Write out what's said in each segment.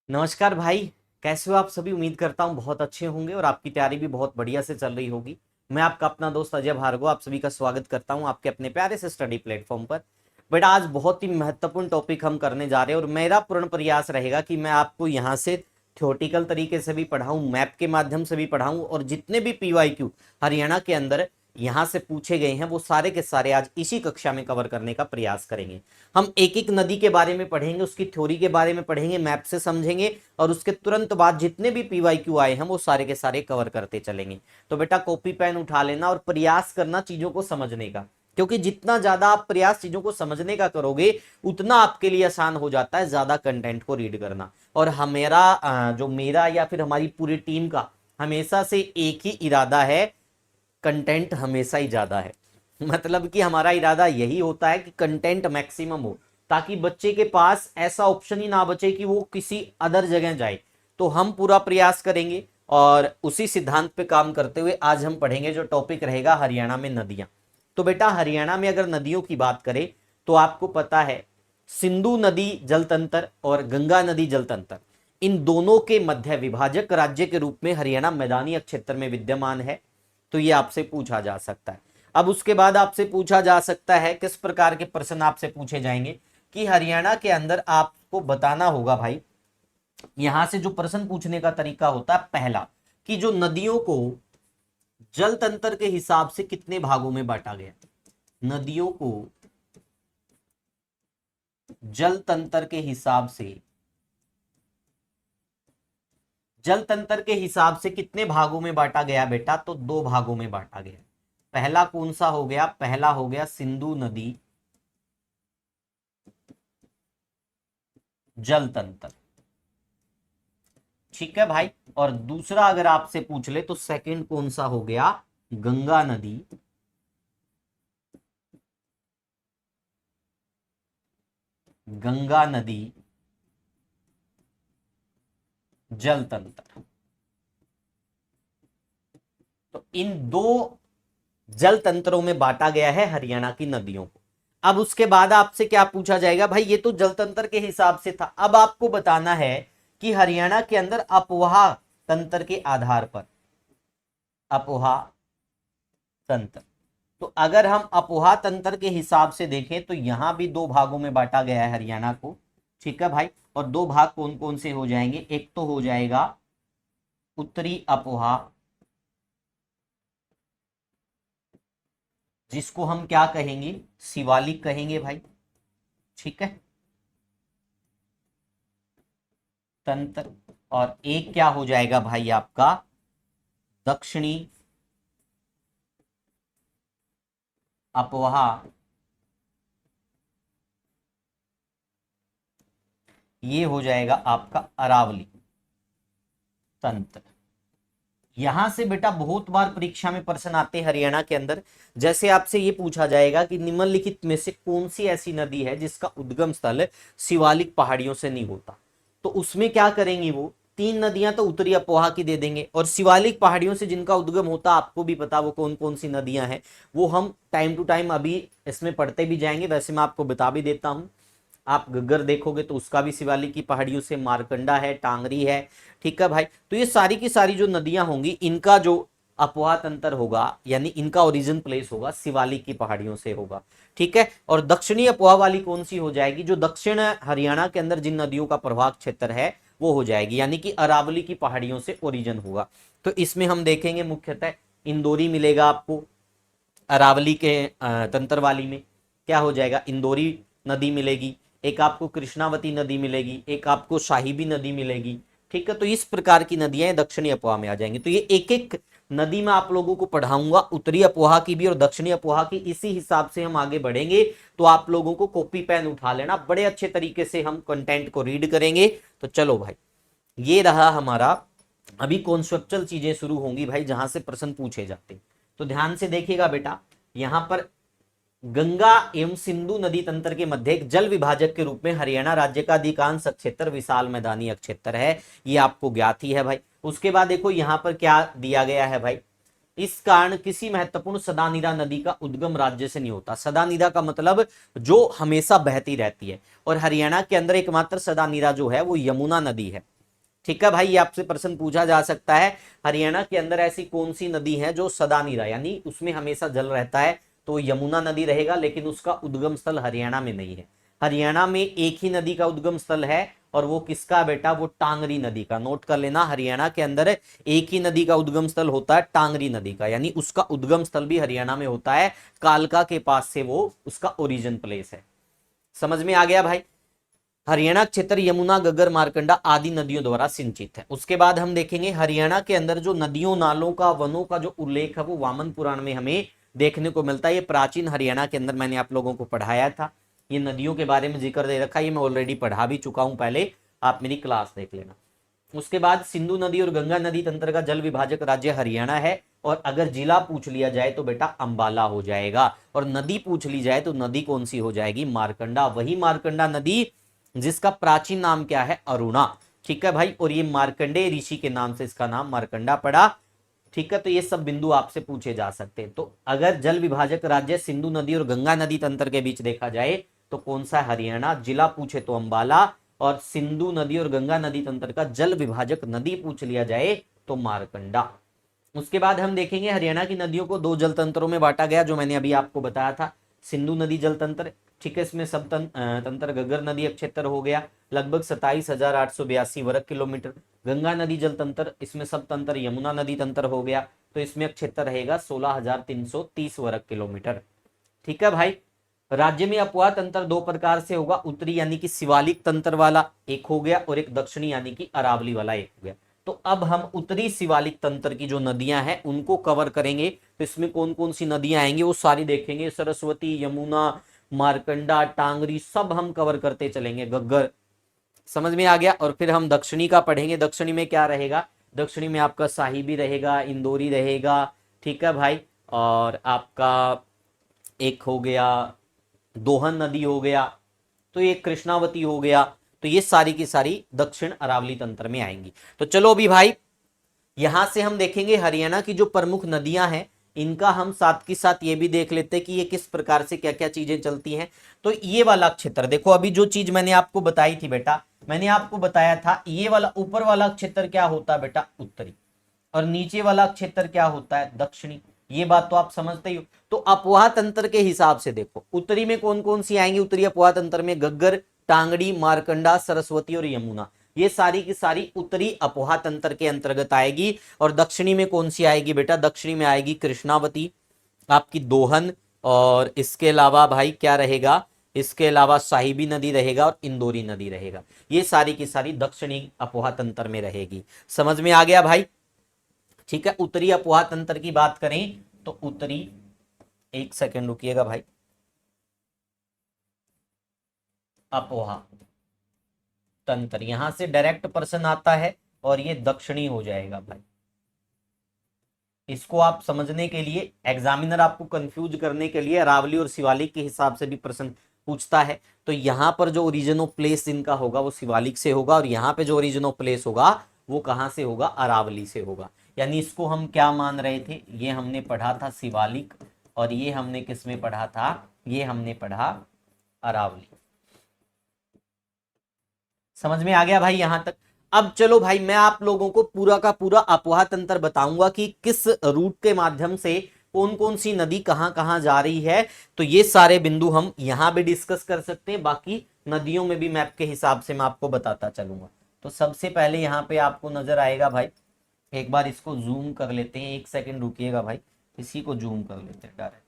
नमस्कार भाई। कैसे हो आप सभी? उम्मीद करता हूँ बहुत अच्छे होंगे और आपकी तैयारी भी बहुत बढ़िया से चल रही होगी। मैं आपका अपना दोस्त अजय भार्गव आप सभी का स्वागत करता हूँ आपके अपने प्यारे से स्टडी प्लेटफॉर्म पर। बेटा आज बहुत ही महत्वपूर्ण टॉपिक हम करने जा रहे हैं और मेरा पूर्ण प्रयास रहेगा कि मैं आपको यहाँ से थ्योरेटिकल तरीके से भी पढ़ाऊँ, मैप के माध्यम से भी पढ़ाऊँ और जितने भी पीवाईक्यू हरियाणा के अंदर यहाँ से पूछे गए हैं वो सारे के सारे आज इसी कक्षा में कवर करने का प्रयास करेंगे। हम एक एक नदी के बारे में पढ़ेंगे, उसकी थ्योरी के बारे में पढ़ेंगे, मैप से समझेंगे और उसके तुरंत बाद जितने भी पीवाईक्यू आए हैं वो सारे के सारे कवर करते चलेंगे। तो बेटा कॉपी पेन उठा लेना और प्रयास करना चीजों को समझने का, क्योंकि जितना ज्यादा आप प्रयास चीजों को समझने का करोगे उतना आपके लिए आसान हो जाता है ज्यादा कंटेंट को रीड करना। और हमेरा जो मेरा या फिर हमारी पूरी टीम का हमेशा से एक ही इरादा है, कंटेंट हमेशा ही ज्यादा है। मतलब कि हमारा इरादा यही होता है कि कंटेंट मैक्सिमम हो, ताकि बच्चे के पास ऐसा ऑप्शन ही ना बचे कि वो किसी अदर जगह जाए। तो हम पूरा प्रयास करेंगे और उसी सिद्धांत पे काम करते हुए आज हम पढ़ेंगे जो टॉपिक रहेगा हरियाणा में नदियां। तो बेटा हरियाणा में अगर नदियों की बात करें तो आपको पता है सिंधु नदी जल तंत्र और गंगा नदी जल तंत्र, इन दोनों के मध्य विभाजक राज्य के रूप में हरियाणा मैदानी क्षेत्र में विद्यमान है। तो ये आपसे पूछा जा सकता है। अब उसके बाद आपसे पूछा जा सकता है, किस प्रकार के प्रश्न आपसे पूछे जाएंगे कि हरियाणा के अंदर आपको बताना होगा भाई। यहां से जो प्रश्न पूछने का तरीका होता है, पहला कि जो नदियों को जल तंत्र के हिसाब से कितने भागों में बांटा गया। नदियों को जल तंत्र के हिसाब से, जल तंत्र के हिसाब से कितने भागों में बांटा गया बेटा? तो दो भागों में बांटा गया। पहला कौन सा हो गया? पहला हो गया सिंधु नदी जल तंत्र, ठीक है भाई। और दूसरा अगर आपसे पूछ ले तो सेकंड कौन सा हो गया? गंगा नदी गंगा नदी जल तंत्र। तो इन दो जल तंत्रों में बांटा गया है हरियाणा की नदियों को। अब उसके बाद आपसे क्या पूछा जाएगा भाई? ये तो जल तंत्र के हिसाब से था, अब आपको बताना है कि हरियाणा के अंदर अपवाह तंत्र के आधार पर, अपवाह तंत्र। तो अगर हम अपवाह तंत्र के हिसाब से देखें तो यहां भी दो भागों में बांटा गया है हरियाणा को, ठीक है भाई। और दो भाग कौन कौन से हो जाएंगे? एक तो हो जाएगा उत्तरी अपवाह, जिसको हम क्या कहेंगे? शिवालिक कहेंगे भाई, ठीक है, तंत्र। और एक क्या हो जाएगा भाई आपका? दक्षिणी अपवाह, ये हो जाएगा आपका अरावली तंत्र। यहां से बेटा बहुत बार परीक्षा में प्रश्न आते हैं हरियाणा के अंदर। जैसे आपसे ये पूछा जाएगा कि निम्नलिखित में से कौन सी ऐसी नदी है जिसका उद्गम स्थल शिवालिक पहाड़ियों से नहीं होता। तो उसमें क्या करेंगे, वो तीन नदियां तो उत्तरी अपोहा की दे देंगे और शिवालिक पहाड़ियों से जिनका उद्गम होता आपको भी पता वो कौन कौन सी नदियां हैं, वो हम टाइम टू टाइम अभी इसमें पढ़ते भी जाएंगे। वैसे मैं आपको बता भी देता हूं, आप गग्गर देखोगे तो उसका भी शिवालिक की पहाड़ियों से, मारकंडा है, टांगरी है, ठीक है भाई। तो ये सारी की सारी जो नदियां होंगी इनका जो अपवाह तंत्र होगा यानी इनका ओरिजिन प्लेस होगा शिवालिक की पहाड़ियों से होगा, ठीक है। और दक्षिणी अपवाह वाली कौन सी हो जाएगी? जो दक्षिण हरियाणा के अंदर जिन नदियों का प्रवाह क्षेत्र है वो हो जाएगी, यानी कि अरावली की पहाड़ियों से ओरिजिन होगा। तो इसमें हम देखेंगे मुख्यतः इंदौरी मिलेगा आपको, अरावली के तंत्र वाली में क्या हो जाएगा? इंदौरी नदी मिलेगी, एक आपको कृष्णावती नदी मिलेगी, एक आपको साहिबी नदी मिलेगी, ठीक है। तो इस प्रकार की नदियां दक्षिणी अपोहा में आ जाएंगी। तो ये एक एक नदी में आप लोगों को पढ़ाऊंगा, उत्तरी अपोहा की भी और दक्षिणी अपोहा की। इसी हिसाब से हम आगे बढ़ेंगे। तो आप लोगों को कॉपी पेन उठा लेना, बड़े अच्छे तरीके से हम कंटेंट को रीड करेंगे। तो चलो भाई, ये रहा हमारा। अभी कॉन्सेप्चुअल चीजें शुरू होंगी भाई, जहां से प्रश्न पूछे जाते हैं। तो ध्यान से देखिएगा बेटा, यहां पर गंगा एवं सिंधु नदी तंत्र के मध्य एक जल विभाजक के रूप में हरियाणा राज्य का अधिकांश क्षेत्र विशाल मैदानी क्षेत्र है, ये आपको ज्ञात ही है भाई। उसके बाद देखो यहां पर क्या दिया गया है भाई, इस कारण किसी महत्वपूर्ण सदानीरा नदी का उद्गम राज्य से नहीं होता। सदानीरा का मतलब जो हमेशा बहती रहती है, और हरियाणा के अंदर एकमात्र सदानीरा जो है वो यमुना नदी है। ठीक है भाई, ये आपसे प्रश्न पूछा जा सकता है। हरियाणा के अंदर ऐसी कौन सी नदी है जो सदा निरा यानी उसमें हमेशा जल रहता है, तो यमुना नदी रहेगा, लेकिन उसका उद्गम स्थल हरियाणा में नहीं है। हरियाणा में एक ही नदी का उद्गम स्थल है, और वो किसका बेटा, वो टांगरी नदी का। नोट कर लेना, हरियाणा के अंदर एक ही नदी का उद्गम स्थल होता है, टांगरी नदी का, यानी उसका उद्गम स्थल भी हरियाणा में होता है, कालका के पास से वो उसका ओरिजिन प्लेस है। समझ में आ गया भाई। हरियाणा क्षेत्र यमुना, गग्गर, मारकंडा आदि नदियों द्वारा सिंचित है। उसके बाद हम देखेंगे हरियाणा के अंदर जो नदियों, नालों का, वनों का जो उल्लेख है वो वामन पुराण में हमें देखने को मिलता है। ये प्राचीन हरियाणा के अंदर मैंने आप लोगों को पढ़ाया था, ये नदियों के बारे में जिक्र दे रखा है, ये मैं ऑलरेडी पढ़ा भी चुका हूं, पहले आप मेरी क्लास देख लेना। उसके बाद सिंधु नदी और गंगा नदी तंत्र का जल विभाजक राज्य हरियाणा है, और अगर जिला पूछ लिया जाए तो बेटा अंबाला हो जाएगा, और नदी पूछ ली जाए तो नदी कौन सी हो जाएगी, मारकंडा। वही मारकंडा नदी जिसका प्राचीन नाम क्या है, अरुणा। ठीक है भाई, और ये मार्कंडेय ऋषि के नाम से इसका नाम मारकंडा पड़ा। ठीक है, तो ये सब बिंदु आपसे पूछे जा सकते हैं। तो अगर जल विभाजक राज्य सिंधु नदी और गंगा नदी तंत्र के बीच देखा जाए तो कौन सा है, हरियाणा। जिला पूछे तो अंबाला, और सिंधु नदी और गंगा नदी तंत्र का जल विभाजक नदी पूछ लिया जाए तो मारकंडा। उसके बाद हम देखेंगे हरियाणा की नदियों को दो जल तंत्रों में बांटा गया, जो मैंने अभी आपको बताया था। सिंधु नदी जल तंत्र, ठीक है, इसमें सब तंत्र गग्गर नदी क्षेत्र हो गया, लगभग 27,882 वर्ग किलोमीटर। गंगा नदी जल तंत्र, इसमें सब तंत्र यमुना नदी तंत्र हो गया, तो इसमें क्षेत्र रहेगा 16,330 वर्ग किलोमीटर। ठीक है भाई। राज्य में अपवाह तंत्र दो प्रकार से होगा, उत्तरी यानी कि शिवालिक तंत्र वाला एक हो गया, और एक दक्षिणी यानी कि अरावली वाला एक हो गया। तो अब हम उत्तरी शिवालिक तंत्र की जो नदियां हैं उनको कवर करेंगे। तो इसमें कौन कौन सी नदियां आएंगी वो सारी देखेंगे, सरस्वती, यमुना, मारकंडा, टांगरी, सब हम कवर करते चलेंगे, गग्गर। समझ में आ गया। और फिर हम दक्षिणी का पढ़ेंगे। दक्षिणी में क्या रहेगा, दक्षिणी में आपका साहिबी रहेगा, इंदौरी रहेगा, ठीक है भाई, और आपका एक हो गया दोहन नदी हो गया, तो ये कृष्णावती हो गया। तो ये सारी की सारी दक्षिण अरावली तंत्र में आएंगी। तो चलो अभी भाई यहां से हम देखेंगे हरियाणा की जो प्रमुख नदियां हैं, इनका हम साथ के साथ ये भी देख लेते हैं कि ये किस प्रकार से क्या क्या चीजें चलती हैं। तो ये वाला क्षेत्र देखो, अभी जो चीज मैंने आपको बताई थी बेटा, मैंने आपको बताया था ये वाला ऊपर वाला क्षेत्र क्या होता है बेटा, उत्तरी, और नीचे वाला क्षेत्र क्या होता है, दक्षिणी। ये बात तो आप समझते ही हो। तो अपवाह तंत्र के हिसाब से देखो उत्तरी में कौन कौन सी आएंगी, उत्तरी अपवाह तंत्र में गग्गर, टांगड़ी, मारकंडा, सरस्वती और यमुना, ये सारी की सारी उत्तरी अपवाह तंत्र के अंतर्गत आएगी। और दक्षिणी में कौन सी आएगी बेटा, दक्षिणी में आएगी कृष्णावती, आपकी दोहन, और इसके अलावा भाई क्या रहेगा, इसके अलावा साहिबी नदी रहेगा और इंदौरी नदी रहेगा। ये सारी की सारी दक्षिणी अपवाह तंत्र में रहेगी। समझ में आ गया भाई। ठीक है, उत्तरी अपवाह तंत्र की बात करें तो उत्तरी, एक सेकंड रुकिएगा भाई, अपवाह तंत्र यहां से डायरेक्ट प्रश्न आता है, और ये दक्षिणी हो जाएगा भाई। इसको आप समझने के लिए, एग्जामिनर आपको कंफ्यूज करने के लिए अरावली और शिवालिक के हिसाब से भी प्रश्न पूछता है। तो यहाँ पर जो ओरिजिन ऑफ प्लेस इनका होगा वो शिवालिक से होगा, और यहाँ पे जो ओरिजिन ऑफ प्लेस होगा वो कहाँ से होगा, अरावली से होगा। यानी इसको हम क्या मान रहे थे, ये हमने पढ़ा था शिवालिक, और ये हमने किस में पढ़ा था, ये हमने पढ़ा अरावली। समझ में आ गया भाई यहां तक। अब चलो भाई मैं आप लोगों को पूरा का पूरा अपवाह तंत्र बताऊंगा कि किस रूट के माध्यम से कौन कौन सी नदी कहां कहां जा रही है। तो ये सारे बिंदु हम यहां भी डिस्कस कर सकते हैं, बाकी नदियों में भी मैप के हिसाब से मैं आपको बताता चलूंगा। तो सबसे पहले यहाँ पे आपको नजर आएगा भाई, एक बार इसको जूम कर लेते हैं, एक सेकेंड रुकिएगा भाई, इसी को जूम कर लेते हैं डायरेक्ट।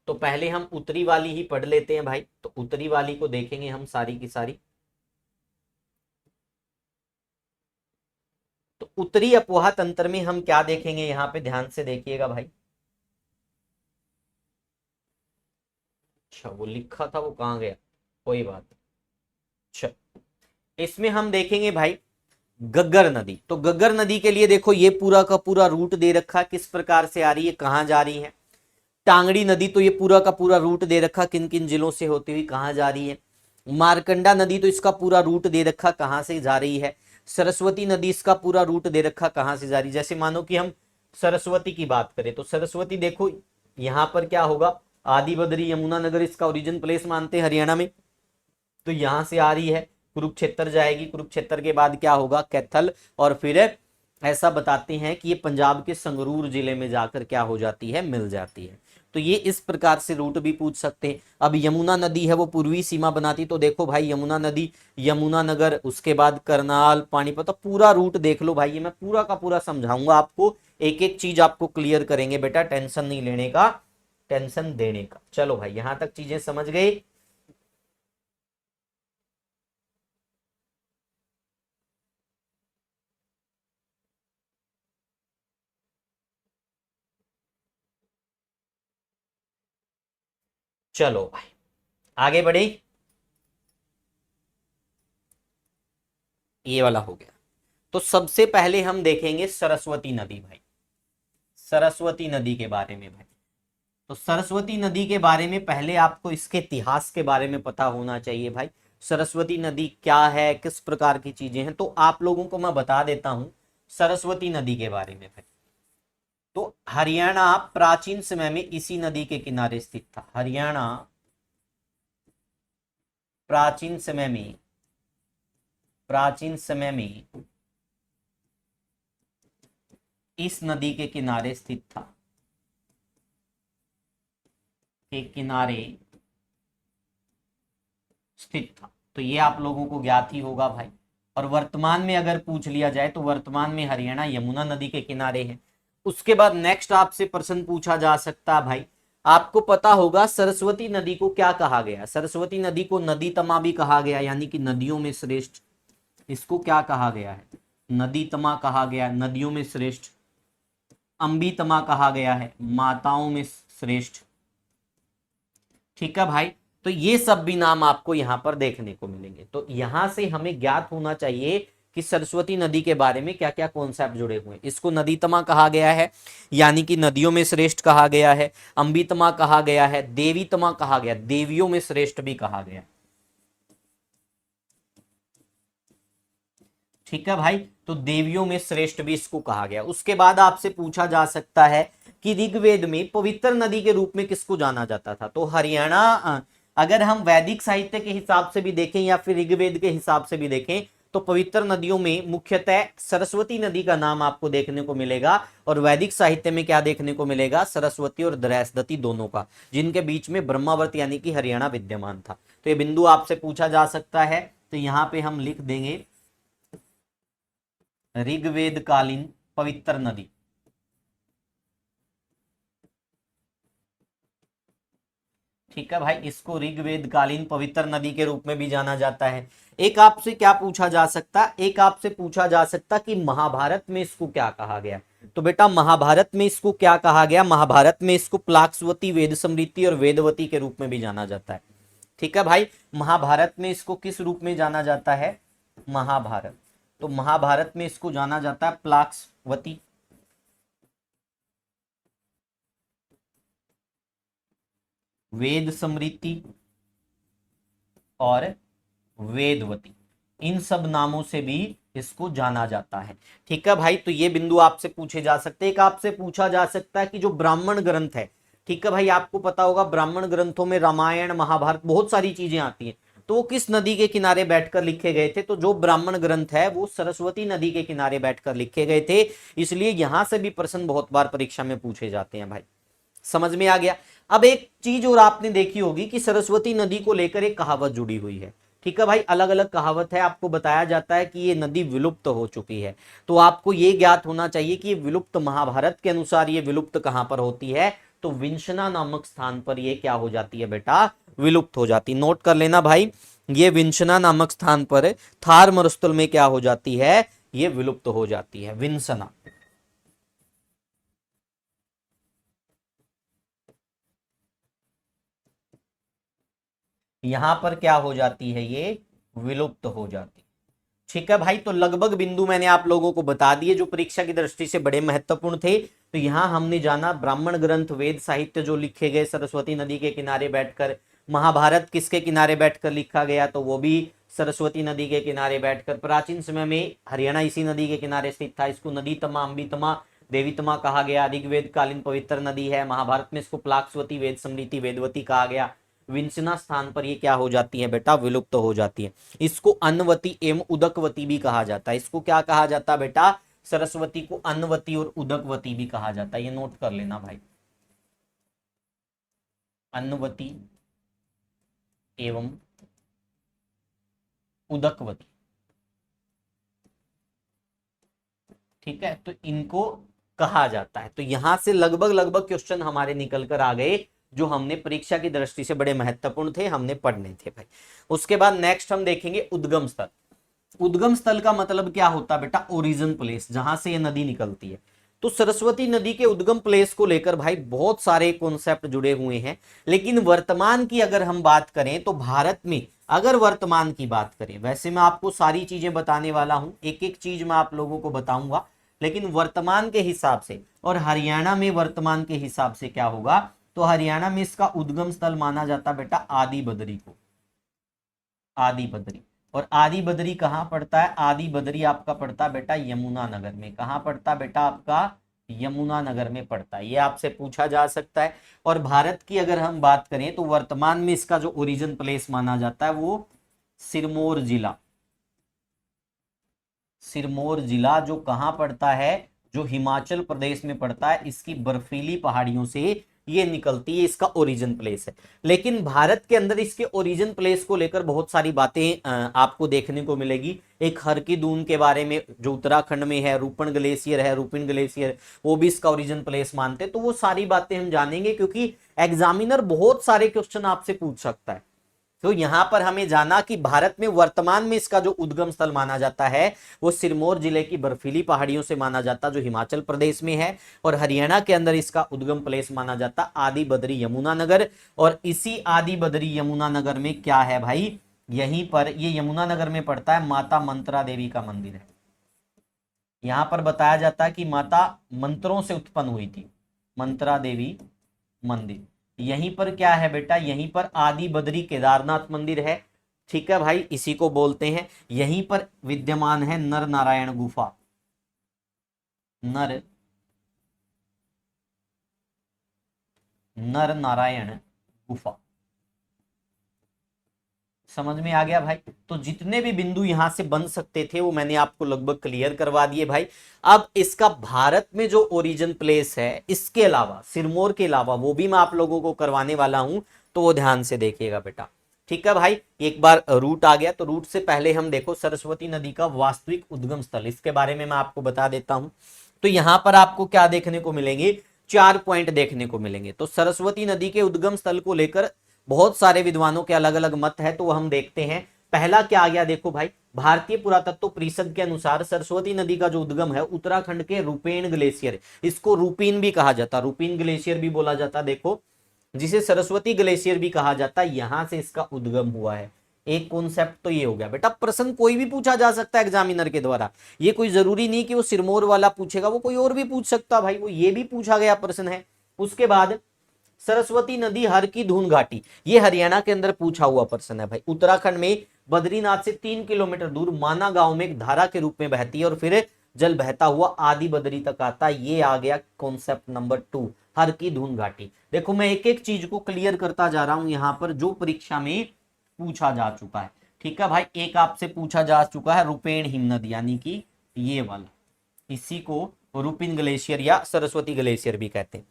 तो पहले हम उत्तरी वाली ही पढ़ लेते हैं भाई। तो उत्तरी वाली को देखेंगे हम सारी की सारी। तो उत्तरी अपवाह तंत्र में हम क्या देखेंगे, यहां पे ध्यान से देखिएगा भाई। अच्छा वो लिखा था वो कहां गया, कोई बात नहीं। अच्छा इसमें हम देखेंगे भाई गग्गर नदी। तो गग्गर नदी के लिए देखो ये पूरा का पूरा रूट दे रखा, किस प्रकार से आ रही है, कहां जा रही है। टांगड़ी नदी तो ये पूरा का पूरा रूट दे रखा, किन किन जिलों से होती हुई कहां जा रही है। मारकंडा नदी तो इसका पूरा रूट दे रखा, कहां से जा रही है। सरस्वती नदी इसका पूरा रूट दे रखा, कहां से जा रही है। जैसे मानो कि हम सरस्वती की बात करें तो सरस्वती देखो यहां पर क्या होगा, आदि बदरी, यमुना नगर इसका ओरिजिन प्लेस मानते हैं हरियाणा में, तो यहां से आ रही है। कुरुक्षेत्र जाएगी, कुरुक्षेत्र के बाद क्या होगा, कैथल, और फिर ऐसा बताते हैं कि ये पंजाब के संगरूर जिले में जाकर क्या हो जाती है, मिल जाती है। तो ये इस प्रकार से रूट भी पूछ सकते हैं। अब यमुना नदी है वो पूर्वी सीमा बनाती, तो देखो भाई यमुना नदी, यमुनानगर, उसके बाद करनाल, पानीपत, पूरा रूट देख लो भाई, ये मैं पूरा का पूरा समझाऊंगा आपको, एक एक चीज आपको क्लियर करेंगे बेटा, टेंशन नहीं लेने का, टेंशन देने का। चलो भाई यहां तक चीजें समझ गए। चलो भाई आगे बढ़े, ये वाला हो गया। तो सबसे पहले हम देखेंगे सरस्वती नदी भाई, सरस्वती नदी के बारे में भाई। तो सरस्वती नदी के बारे में पहले आपको इसके इतिहास के बारे में पता होना चाहिए भाई। सरस्वती नदी क्या है, किस प्रकार की चीजें हैं, तो आप लोगों को मैं बता देता हूं सरस्वती नदी के बारे में भाई। तो हरियाणा प्राचीन समय में इसी नदी के किनारे स्थित था। हरियाणा प्राचीन समय में, प्राचीन समय में इस नदी के किनारे स्थित था, के किनारे स्थित था। तो ये आप लोगों को ज्ञात ही होगा भाई। और वर्तमान में अगर पूछ लिया जाए तो वर्तमान में हरियाणा यमुना नदी के किनारे है। उसके बाद नेक्स्ट आपसे प्रश्न पूछा जा सकता है भाई, आपको पता होगा सरस्वती नदी को क्या कहा गया, सरस्वती नदी को नदी तमा भी कहा गया, यानी कि नदियों में श्रेष्ठ। इसको क्या कहा गया है, नदी तमा कहा गया, नदियों में श्रेष्ठ। अंबी तमा कहा गया है, माताओं में श्रेष्ठ। ठीक है भाई, तो ये सब भी नाम आपको यहां पर देखने को मिलेंगे। तो यहां से हमें ज्ञात होना चाहिए कि सरस्वती नदी के बारे में क्या क्या कॉन्सेप्ट जुड़े हुए हैं। इसको नदीतमा कहा गया है, यानी कि नदियों में श्रेष्ठ कहा गया है। अंबितमा कहा गया है, देवीतमा कहा गया, देवियों में श्रेष्ठ भी कहा गया। ठीक है भाई, तो देवियों में श्रेष्ठ भी इसको कहा गया। उसके बाद आपसे पूछा जा सकता है कि ऋग्वेद में पवित्र नदी के रूप में किसको जाना जाता था। तो हरियाणा, अगर हम वैदिक साहित्य के हिसाब से भी देखें या फिर ऋग्वेद के हिसाब से भी देखें, तो पवित्र नदियों में मुख्यतः सरस्वती नदी का नाम आपको देखने को मिलेगा। और वैदिक साहित्य में क्या देखने को मिलेगा, सरस्वती और दृहस्पति दोनों का, जिनके बीच में ब्रह्मावर्त यानी कि हरियाणा विद्यमान था। तो ये बिंदु आपसे पूछा जा सकता है। तो यहां पे हम लिख देंगे ऋग्वेद कालीन पवित्र नदी। ठीक है भाई, इसको ऋग्वेद कालीन पवित्र नदी के रूप में भी जाना जाता है। एक आपसे क्या पूछा जा सकता, एक आपसे पूछा जा सकता कि महाभारत में इसको क्या कहा गया। तो बेटा महाभारत में इसको क्या कहा गया, महाभारत में इसको प्लाक्सवती, वेद समृति और वेदवती के रूप में भी जाना जाता है। ठीक है भाई, महाभारत में इसको किस रूप में जाना जाता है, महाभारत। तो महाभारत में इसको जाना जाता है प्लाक्सवती, वेद समृति और वेदवती, इन सब नामों से भी इसको जाना जाता है। ठीक है भाई, तो ये बिंदु आपसे पूछे जा सकते हैं। एक आपसे पूछा जा सकता है कि जो ब्राह्मण ग्रंथ है, ठीक है भाई, आपको पता होगा ब्राह्मण ग्रंथों में रामायण महाभारत बहुत सारी चीजें आती हैं, तो वो किस नदी के किनारे बैठकर लिखे गए थे। तो जो ब्राह्मण ग्रंथ है वो सरस्वती नदी के किनारे बैठकर लिखे गए थे। इसलिए यहां से भी प्रश्न बहुत बार परीक्षा में पूछे जाते हैं भाई। समझ में आ गया। अब एक चीज और आपने देखी होगी कि सरस्वती नदी को लेकर एक कहावत जुड़ी हुई है। ठीक है भाई, अलग अलग कहावत है, आपको बताया जाता है कि ये नदी विलुप्त हो चुकी है। तो आपको ये ज्ञात होना चाहिए कि ये विलुप्त, महाभारत के अनुसार ये विलुप्त कहां पर होती है, तो विंशना नामक स्थान पर ये क्या हो जाती है बेटा, विलुप्त हो जाती। नोट कर लेना भाई, ये विंशना नामक स्थान पर थार मरुस्थल में क्या हो जाती है, ये विलुप्त हो जाती है, विंशना। यहां पर क्या हो जाती है, ये विलुप्त हो जाती है। ठीक है भाई, तो लगभग बिंदु मैंने आप लोगों को बता दिए जो परीक्षा की दृष्टि से बड़े महत्वपूर्ण थे। तो यहां हमने जाना ब्राह्मण ग्रंथ, वेद साहित्य जो लिखे गए सरस्वती नदी के किनारे बैठकर। महाभारत किसके किनारे बैठकर लिखा गया, तो वो भी सरस्वती नदी के किनारे बैठकर। प्राचीन समय में हरियाणा इसी नदी के किनारे स्थित था, इसको नदी तमा, अंबितमा, देवीतमा कहा गया। ऋग्वेद कालीन पवित्र नदी है। महाभारत में इसको प्लाक्सवती, वेद समृति, वेदवती कहा गया। विंचना स्थान पर ये क्या हो जाती है बेटा, विलुप्त हो जाती है। इसको अन्नवती एवं उदकवती भी कहा जाता है। इसको क्या कहा जाता है बेटा, सरस्वती को अन्नवती और उदकवती भी कहा जाता है। ये नोट कर लेना भाई, अन्नवती एवं उदकवती, ठीक है, तो इनको कहा जाता है। तो यहां से लगभग लगभग क्वेश्चन हमारे निकल कर आ गए, जो हमने परीक्षा की दृष्टि से बड़े महत्वपूर्ण थे, हमने पढ़ने थे भाई। उसके बाद नेक्स्ट हम देखेंगे उद्गम स्थल। उद्गम स्थल का मतलब क्या होता है बेटा, ओरिजिन प्लेस, जहां से ये नदी निकलती है। तो सरस्वती नदी के उद्गम प्लेस को लेकर भाई बहुत सारे कॉन्सेप्ट जुड़े हुए हैं। लेकिन वर्तमान की अगर हम बात करें तो भारत में, अगर वर्तमान की बात करें, वैसे मैं आपको सारी चीजें बताने वाला हूं, एक एक चीज मैं आप लोगों को बताऊंगा, लेकिन वर्तमान के हिसाब से और हरियाणा में वर्तमान के हिसाब से क्या होगा, तो हरियाणा में इसका उद्गम स्थल माना जाता बेटा आदि बदरी को, आदि बदरी। और आदि बदरी कहां पड़ता है, आदि बदरी आपका पड़ता है बेटा यमुनानगर में। कहां पड़ता है बेटा आपका, यमुनानगर में पड़ता है। ये आपसे पूछा जा सकता है। और भारत की अगर हम बात करें तो वर्तमान में इसका जो ओरिजिन प्लेस माना जाता है वो सिरमौर जिला, सिरमौर जिला जो कहां पड़ता है, जो हिमाचल प्रदेश में पड़ता है। इसकी बर्फीली पहाड़ियों से ये निकलती है, इसका ओरिजिन प्लेस है। लेकिन भारत के अंदर इसके ओरिजिन प्लेस को लेकर बहुत सारी बातें आपको देखने को मिलेगी। एक हर की दून के बारे में जो उत्तराखंड में है, रूपन ग्लेशियर है, रूपिन ग्लेशियर, वो भी इसका ओरिजिन प्लेस मानते हैं। तो वो सारी बातें हम जानेंगे, क्योंकि एग्जामिनर बहुत सारे क्वेश्चन आपसे पूछ सकता है। तो यहां पर हमें जाना कि भारत में वर्तमान में इसका जो उद्गम स्थल माना जाता है वो सिरमौर जिले की बर्फीली पहाड़ियों से माना जाता, जो हिमाचल प्रदेश में है। और हरियाणा के अंदर इसका उद्गम प्लेस माना जाता आदि बदरी यमुनानगर। और इसी आदि बदरी यमुनानगर में क्या है भाई, यहीं पर, ये यमुनानगर में पड़ता है, माता मंत्रा देवी का मंदिर है। यहां पर बताया जाता है कि माता मंत्रों से उत्पन्न हुई थी, मंत्रा देवी मंदिर। यहीं पर क्या है बेटा, यहीं पर आदि बद्री केदारनाथ मंदिर है। ठीक है भाई, इसी को बोलते हैं। यहीं पर विद्यमान है नर नारायण गुफा, नर नर नारायण गुफा। समझ में आ गया भाई। तो जितने भी बिंदु यहां से बन सकते थे वो मैंने आपको लगभग क्लियर करवा दिए भाई। अब इसका भारत में जो ओरिजिन प्लेस है, इसके अलावा, सिरमौर के अलावा, वो भी मैं आप लोगों को करवाने वाला हूं, तो वो ध्यान से देखिएगा बेटा। ठीक है भाई, एक बार रूट आ गया, तो रूट से पहले हम देखो सरस्वती नदी का वास्तविक उद्गम स्थल, इसके बारे में मैं आपको बता देता हूं। तो यहां पर आपको क्या देखने को मिलेंगे, 4 पॉइंट देखने को मिलेंगे। तो सरस्वती नदी के उद्गम स्थल को लेकर बहुत सारे विद्वानों के अलग अलग मत है, तो हम देखते हैं। पहला क्या आ गया, देखो भाई, भारतीय पुरातत्व परिषद के अनुसार सरस्वती नदी का जो उद्गम है उत्तराखंड के रूपेन ग्लेशियर, इसको रूपीन भी कहा जाता, रूपीन ग्लेशियर भी बोला जाता, देखो, जिसे सरस्वती ग्लेशियर भी कहा जाता, यहां से इसका उद्गम हुआ है। एक कॉन्सेप्ट तो ये हो गया बेटा। प्रश्न कोई भी पूछा जा सकता है एग्जामिनर के द्वारा, ये कोई जरूरी नहीं कि वो सिरमौर वाला पूछेगा, वो कोई और भी पूछ सकता भाई, वो ये भी पूछा गया प्रश्न है। उसके बाद सरस्वती नदी हर की धून घाटी, ये हरियाणा के अंदर पूछा हुआ प्रश्न है भाई। उत्तराखंड में बद्रीनाथ से 3 किलोमीटर दूर माना गांव में एक धारा के रूप में बहती है और फिर जल बहता हुआ आदि बद्री तक आता है। ये आ गया कॉन्सेप्ट नंबर 2, हर की धून घाटी। देखो मैं एक एक चीज को क्लियर करता जा रहा हूं यहां पर, जो परीक्षा में पूछा जा चुका है। ठीक है भाई, एक आपसे पूछा जा चुका है रूपेण हिमनद, यानी कि ये वाला, इसी को रूपिन ग्लेशियर या सरस्वती ग्लेशियर भी कहते हैं।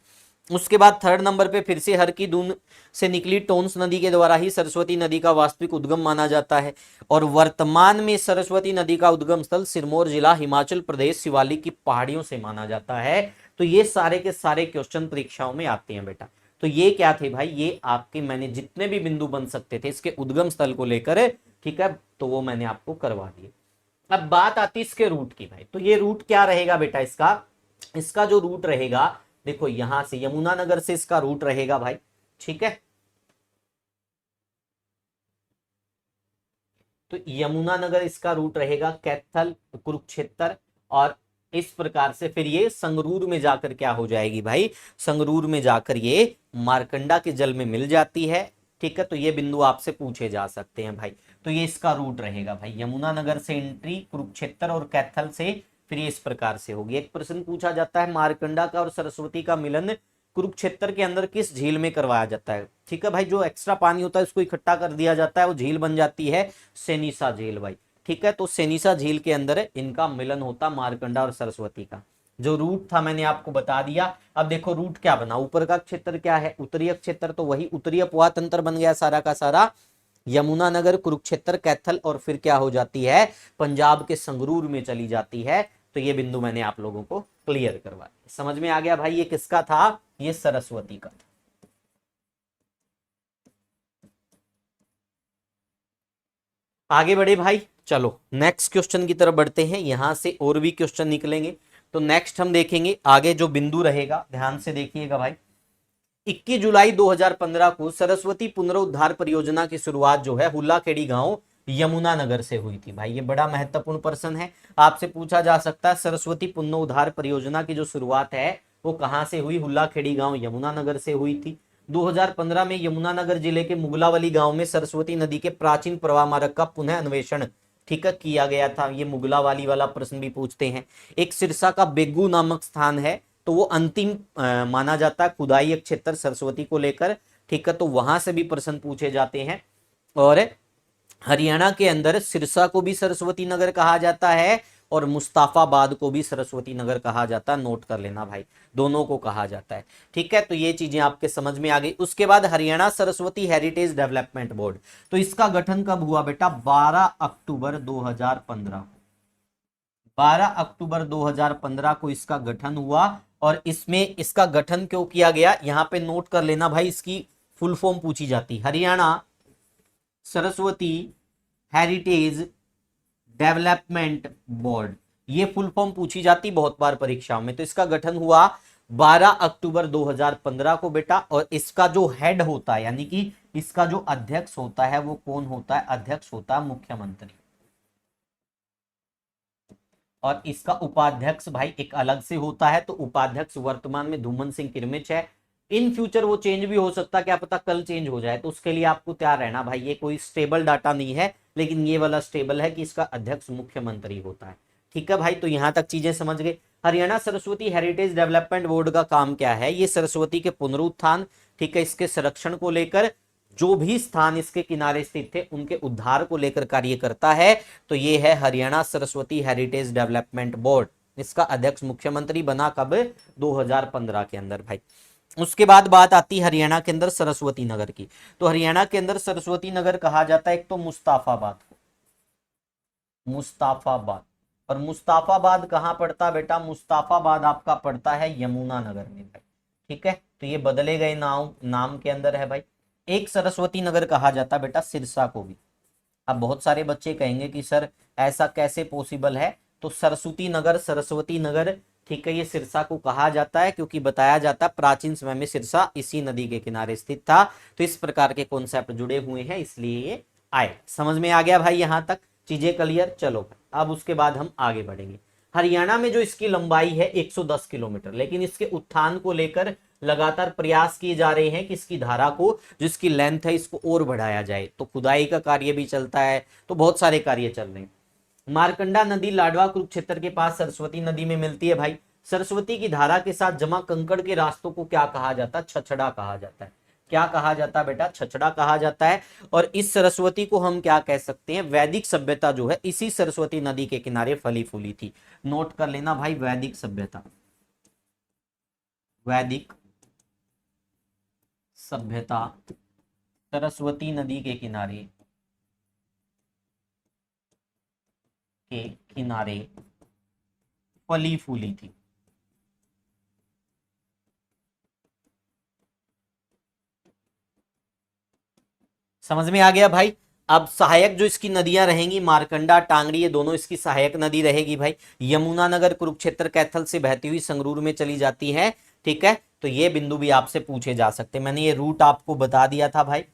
उसके बाद थर्ड नंबर पे फिर से हर की दून से निकली टोंस नदी के द्वारा ही सरस्वती नदी का वास्तविक उद्गम माना जाता है। और वर्तमान में सरस्वती नदी का उद्गम स्थल सिरमौर जिला हिमाचल प्रदेश शिवालिक की पहाड़ियों से माना जाता है। तो ये सारे के सारे क्वेश्चन परीक्षाओं में आते हैं बेटा। तो ये क्या थे भाई, ये आपके मैंने जितने भी बिंदु बन सकते थे इसके उद्गम स्थल को लेकर, ठीक है, तो वो मैंने आपको करवा दिए। अब बात आती है इसके रूट की भाई। तो ये रूट क्या रहेगा बेटा, इसका इसका जो रूट रहेगा, देखो यहां से यमुनानगर से इसका रूट रहेगा भाई। ठीक है, तो यमुनानगर इसका रूट रहेगा, कैथल, कुरुक्षेत्र, और इस प्रकार से फिर ये संगरूर में जाकर क्या हो जाएगी भाई, संगरूर में जाकर ये मारकंडा के जल में मिल जाती है। ठीक है, तो ये बिंदु आपसे पूछे जा सकते हैं भाई। तो ये इसका रूट रहेगा भाई, यमुनानगर से एंट्री, कुरुक्षेत्र और कैथल से फिर ये इस प्रकार से होगी। एक प्रश्न पूछा जाता है मारकंडा का और सरस्वती का मिलन कुरुक्षेत्र के अंदर किस झील में करवाया जाता है? ठीक है भाई, जो एक्स्ट्रा पानी होता है उसको इकट्ठा कर दिया जाता है, वो झील बन जाती है सेनिसा झील भाई। ठीक है, तो सेनिसा झील के अंदर इनका मिलन होता मारकंडा और सरस्वती का। जो रूट था मैंने आपको बता दिया। अब देखो रूट क्या बना, ऊपर का क्षेत्र क्या है, उत्तरीय क्षेत्र, तो वही उत्तरीय अपवाह तंत्र बन गया सारा का सारा, यमुनानगर, कुरुक्षेत्र, कैथल, और फिर क्या हो जाती है, पंजाब के संगरूर में चली जाती है। तो ये बिंदु मैंने आप लोगों को क्लियर करवा, समझ में आ गया भाई, ये किसका था, ये सरस्वती का था। आगे बढ़े भाई, चलो नेक्स्ट क्वेश्चन की तरफ बढ़ते हैं, यहां से और भी क्वेश्चन निकलेंगे। तो नेक्स्ट हम देखेंगे आगे जो बिंदु रहेगा, ध्यान से देखिएगा भाई। 21 जुलाई 2015 को सरस्वती पुनरुद्धार परियोजना की शुरुआत जो है हुल्लाखेड़ी गांव यमुनानगर से हुई थी। भाई ये बड़ा महत्वपूर्ण प्रश्न है, आपसे पूछा जा सकता है सरस्वती पुनरुद्धार परियोजना की जो शुरुआत है वो कहां से हुई, हुल्लाखेड़ी गांव यमुनानगर से हुई थी। 2015 में यमुनानगर जिले के मुगलावली गांव में सरस्वती नदी के प्राचीन प्रवाह मार्ग का पुनः अन्वेषण ठीक है किया गया था। ये मुगलावाली वाला प्रश्न भी पूछते हैं। एक सिरसा का बेगू नामक स्थान है, तो वो अंतिम माना जाता है खुदाई क्षेत्र सरस्वती को लेकर। ठीक है, तो वहां से भी प्रश्न पूछे जाते हैं। और हरियाणा के अंदर सिरसा को भी सरस्वती नगर कहा जाता है और मुस्ताफाबाद को भी सरस्वती नगर कहा जाता है, नोट कर लेना भाई, दोनों को कहा जाता है। ठीक है, तो ये चीजें आपके समझ में आ गई। उसके बाद Haryana Saraswati heritage development board, तो इसका गठन कब हुआ बेटा, 12 अक्टूबर 2015 को। 12 अक्टूबर 2015 को इसका गठन हुआ। और इसमें इसका गठन क्यों किया गया, यहां पे नोट कर लेना भाई, इसकी फुल फॉर्म पूछी जाती, Haryana Saraswati heritage development board, ये फुल फॉर्म पूछी जाती बहुत बार परीक्षाओं में। तो इसका गठन हुआ 12 अक्टूबर 2015 को बेटा। और इसका जो हेड होता है यानी कि इसका जो अध्यक्ष होता है वो कौन होता है, अध्यक्ष होता है मुख्यमंत्री। और इसका उपाध्यक्ष भाई एक अलग से होता है। तो उपाध्यक्ष वर्तमान में धूमन सिंह किरमिच है। इन फ्यूचर वो चेंज भी हो सकता है, क्या पता कल चेंज हो जाए, तो उसके लिए आपको तैयार रहना भाई। ये कोई स्टेबल डाटा नहीं है, लेकिन ये वाला स्टेबल है कि इसका अध्यक्ष मुख्यमंत्री होता है। ठीक है भाई, तो यहां तक चीजें समझ गए। Haryana Saraswati heritage development board का काम क्या है, ये सरस्वती के पुनरुत्थान, ठीक है, इसके संरक्षण को लेकर, जो भी स्थान इसके किनारे स्थित थे उनके उद्धार को लेकर कार्य करता है। तो ये है Haryana Saraswati heritage development board. इसका अध्यक्ष मुख्यमंत्री बना कब, 2015 के अंदर भाई। उसके बाद बात आती है हरियाणा के अंदर सरस्वती नगर की। तो हरियाणा के अंदर सरस्वती नगर कहा जाता है एक तो मुस्ताफाबाद को, मुस्ताफाबाद। और मुस्ताफाबाद कहां पड़ता बेटा, मुस्ताफाबाद आपका पड़ता है यमुनानगर में भाई। ठीक है, तो ये बदले गए नाम के अंदर है भाई। एक सरस्वती नगर कहा जाता बेटा सिरसा को भी। अब बहुत सारे बच्चे कहेंगे कि सर ऐसा कैसे पॉसिबल है, तो सरस्वती नगर ठीक है, ये सिरसा को कहा जाता है क्योंकि बताया जाता है प्राचीन समय में सिरसा इसी नदी के किनारे स्थित था। तो इस प्रकार के कॉन्सेप्ट जुड़े हुए हैं, इसलिए ये आए। समझ में आ गया भाई, यहां तक चीजें क्लियर। चलो भाई, अब उसके बाद हम आगे बढ़ेंगे। हरियाणा में जो इसकी लंबाई है 110 किलोमीटर, लेकिन इसके उत्थान को लेकर लगातार प्रयास किए जा रहे हैं कि इसकी धारा को, जिसकी लेंथ है, इसको और बढ़ाया जाए। तो खुदाई का कार्य भी चलता है, तो बहुत सारे कार्य चल रहे हैं। मारकंडा नदी लाडवा कुरुक्षेत्र के पास सरस्वती नदी में मिलती है भाई। सरस्वती की धारा के साथ जमा कंकड़ के रास्तों को क्या कहा जाता है, छछड़ा कहा जाता है। क्या कहा जाता है बेटा, छछड़ा कहा जाता है। और इस सरस्वती को हम क्या कह सकते हैं, वैदिक सभ्यता जो है इसी सरस्वती नदी के किनारे फली फूली थी। नोट कर लेना भाई, वैदिक सभ्यता, वैदिक सभ्यता सरस्वती नदी के किनारे फली फूली थी। समझ में आ गया भाई। अब सहायक जो इसकी नदियां रहेंगी, मारकंडा, टांगड़ी, ये दोनों इसकी सहायक नदी रहेगी भाई। यमुनानगर कुरुक्षेत्र कैथल से बहती हुई संगरूर में चली जाती है। ठीक है, तो ये बिंदु भी आपसे पूछे जा सकते हैं। मैंने ये रूट आपको बता दिया था भाई,